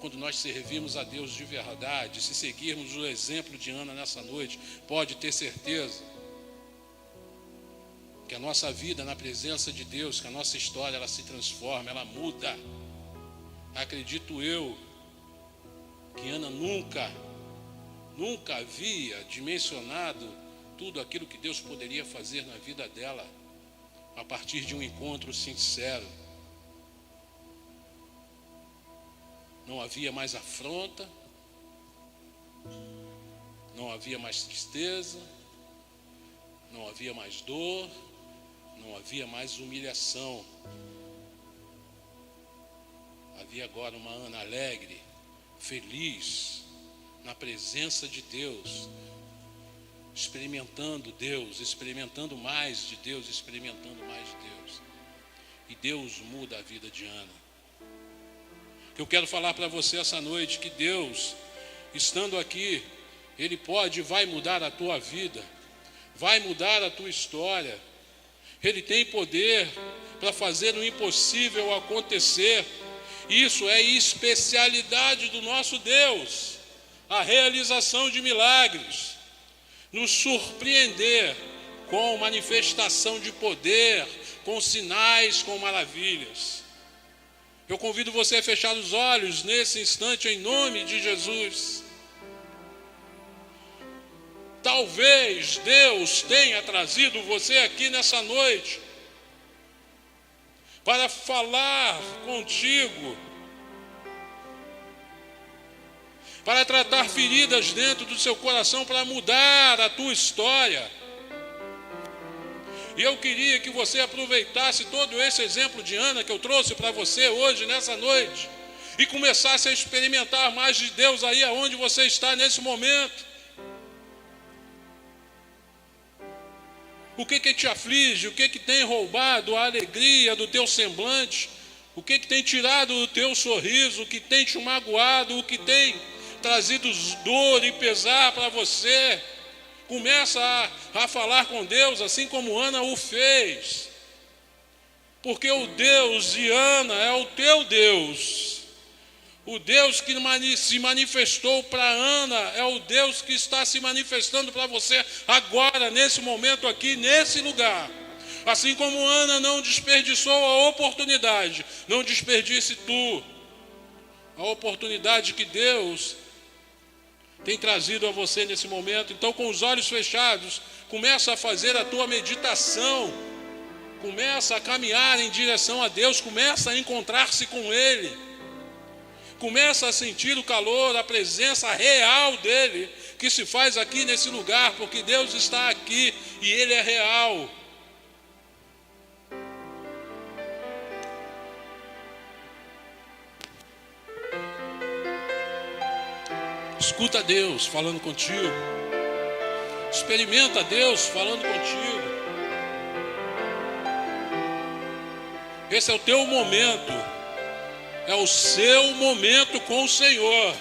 Quando nós servimos a Deus de verdade, se seguirmos o exemplo de Ana nessa noite, pode ter certeza que a nossa vida na presença de Deus, que a nossa história ela se transforma, ela muda. Acredito eu que Ana nunca havia dimensionado tudo aquilo que Deus poderia fazer na vida dela a partir de um encontro sincero. Não havia mais afronta, não havia mais tristeza, não havia mais dor, não havia mais humilhação. Havia agora uma Ana alegre, feliz, na presença de Deus, experimentando Deus, experimentando mais de Deus, experimentando mais de Deus. E Deus muda a vida de Ana. Eu quero falar para você essa noite que Deus, estando aqui, Ele pode e vai mudar a tua vida, vai mudar a tua história. Ele tem poder para fazer o impossível acontecer. Isso é especialidade do nosso Deus, a realização de milagres, nos surpreender com manifestação de poder, com sinais, com maravilhas. Eu convido você a fechar os olhos nesse instante em nome de Jesus. Talvez Deus tenha trazido você aqui nessa noite para falar contigo, para tratar feridas dentro do seu coração, para mudar a tua história. E eu queria que você aproveitasse todo esse exemplo de Ana que eu trouxe para você hoje, nessa noite, e começasse a experimentar mais de Deus aí aonde você está nesse momento. O que te aflige? O que tem roubado a alegria do teu semblante? O que tem tirado o teu sorriso? O que tem te magoado? O que tem trazido dor e pesar para você? Começa a falar com Deus, assim como Ana o fez. Porque o Deus de Ana é o teu Deus. O Deus que se manifestou para Ana é o Deus que está se manifestando para você agora, nesse momento aqui, nesse lugar. Assim como Ana não desperdiçou a oportunidade, não desperdice tu a oportunidade que Deus tem trazido a você nesse momento. Então, com os olhos fechados, começa a fazer a tua meditação, começa a caminhar em direção a Deus, começa a encontrar-se com Ele. Começa a sentir o calor, a presença real dEle, que se faz aqui nesse lugar, porque Deus está aqui e Ele é real. Escuta Deus falando contigo. Experimenta Deus falando contigo. Esse é o teu momento. É o seu momento com o Senhor.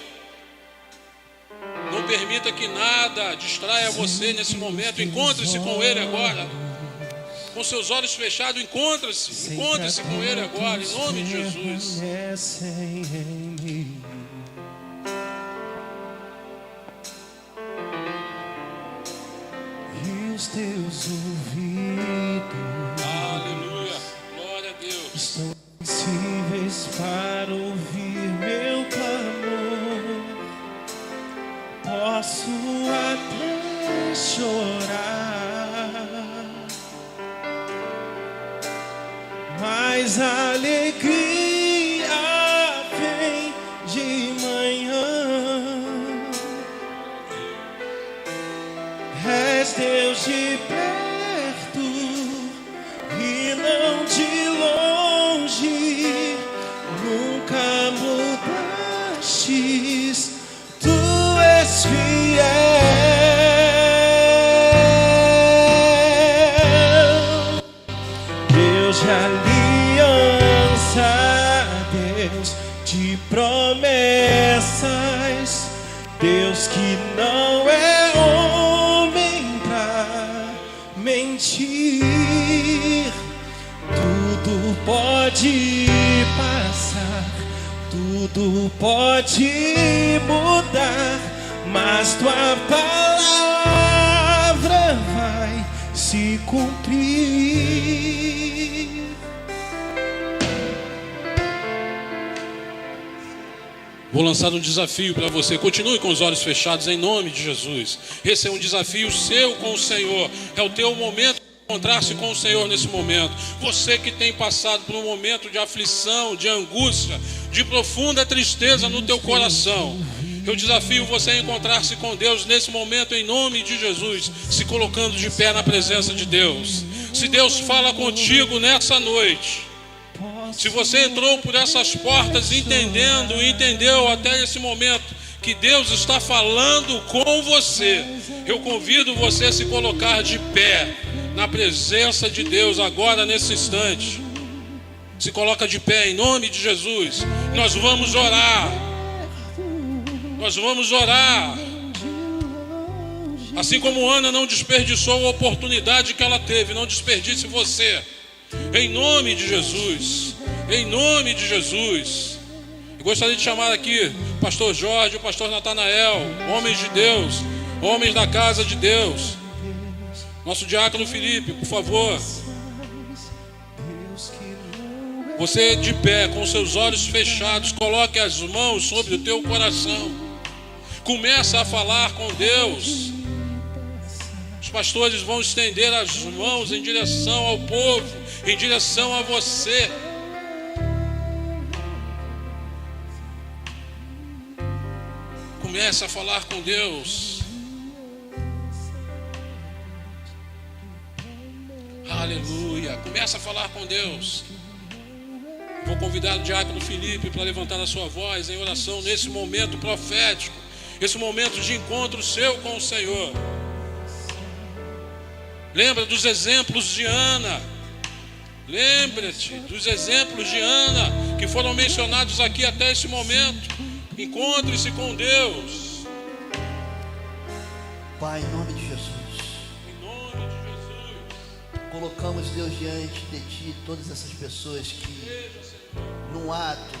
Não permita que nada distraia você nesse momento. Encontre-se com Ele agora. Com seus olhos fechados, encontre-se com Ele agora, em nome de Jesus. E os teus ouvidos, aleluia, glória a Deus, estão sensíveis para ouvir meu clamor. Posso até chorar, mas a alegria vem de manhã. És Deus de perto e não de longe, nunca mudastes, tu és fiel. Deus de aliança, Deus de promessas, Deus que não é homem pra mentir. Tudo pode passar, tudo pode mudar, mas tua palavra vai se se cumprir. Vou lançar um desafio para você. Continue com os olhos fechados em nome de Jesus. Esse é um desafio seu com o Senhor. É o teu momento de encontrar-se com o Senhor nesse momento. Você que tem passado por um momento de aflição, de angústia, de profunda tristeza no teu coração, eu desafio você a encontrar-se com Deus nesse momento em nome de Jesus, se colocando de pé na presença de Deus. Se Deus fala contigo nessa noite, se você entrou por essas portas entendeu até esse momento que Deus está falando com você, eu convido você a se colocar de pé na presença de Deus agora nesse instante. Se coloca de pé em nome de Jesus. Nós vamos orar. Nós vamos orar. Assim como Ana não desperdiçou a oportunidade que ela teve, não desperdice você. Em nome de Jesus. Em nome de Jesus. Eu gostaria de chamar aqui o pastor Jorge, o pastor Natanael, homens de Deus, homens da casa de Deus. Nosso diácono Felipe, por favor. Você de pé, com seus olhos fechados, coloque as mãos sobre o teu coração. Começa a falar com Deus. Os pastores vão estender as mãos em direção ao povo, em direção a você. Comece a falar com Deus. Aleluia. Comece a falar com Deus. Vou convidar o diácono Felipe para levantar a sua voz em oração nesse momento profético, esse momento de encontro seu com o Senhor. Lembra dos exemplos de Ana. Lembre-te dos exemplos de Ana que foram mencionados aqui até esse momento. Encontre-se com Deus. Pai, em nome de Jesus. Em nome de Jesus. Colocamos, Deus, diante de Ti todas essas pessoas que, num ato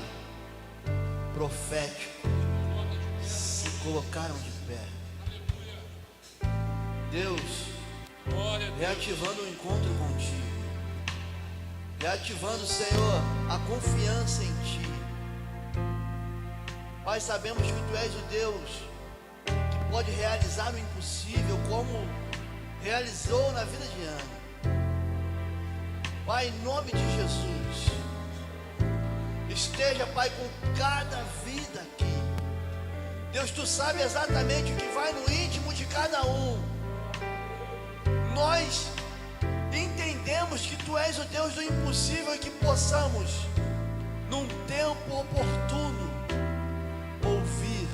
profético, se colocaram de pé. Deus, reativando o encontro contigo, reativando, Senhor, a confiança em Ti. Pai, sabemos que Tu és o Deus que pode realizar o impossível, como realizou na vida de Ana. Pai, em nome de Jesus, esteja, Pai, com cada vida aqui. Deus, Tu sabe exatamente o que vai no íntimo de cada um. Nós entendemos que Tu és o Deus do impossível e que possamos, num tempo oportuno, ouvir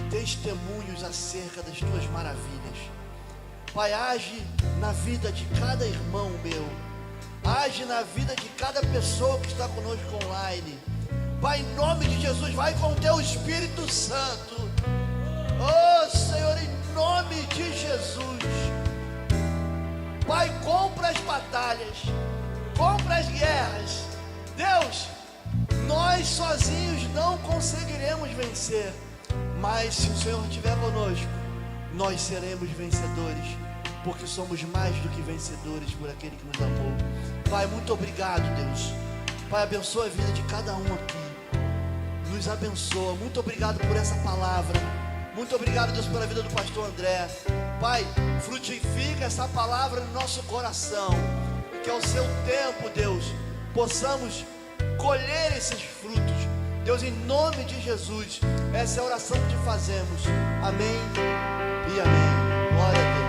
testemunhos acerca das Tuas maravilhas. Pai, age na vida de cada irmão meu, age na vida de cada pessoa que está conosco online. Pai, em nome de Jesus, vai com o Teu Espírito Santo. Oh Senhor, em nome de Jesus. Pai, compra as batalhas, compra as guerras. Deus, nós sozinhos não conseguiremos vencer, mas se o Senhor estiver conosco, nós seremos vencedores, porque somos mais do que vencedores por aquele que nos amou. Pai, muito obrigado, Deus. Pai, abençoa a vida de cada um aqui, nos abençoa. Muito obrigado por essa palavra. Muito obrigado, Deus, pela vida do pastor André. Pai, frutifica essa palavra no nosso coração, e que ao seu tempo, Deus, possamos colher esses frutos. Deus, em nome de Jesus, essa é a oração que te fazemos. Amém e amém. Glória a Deus.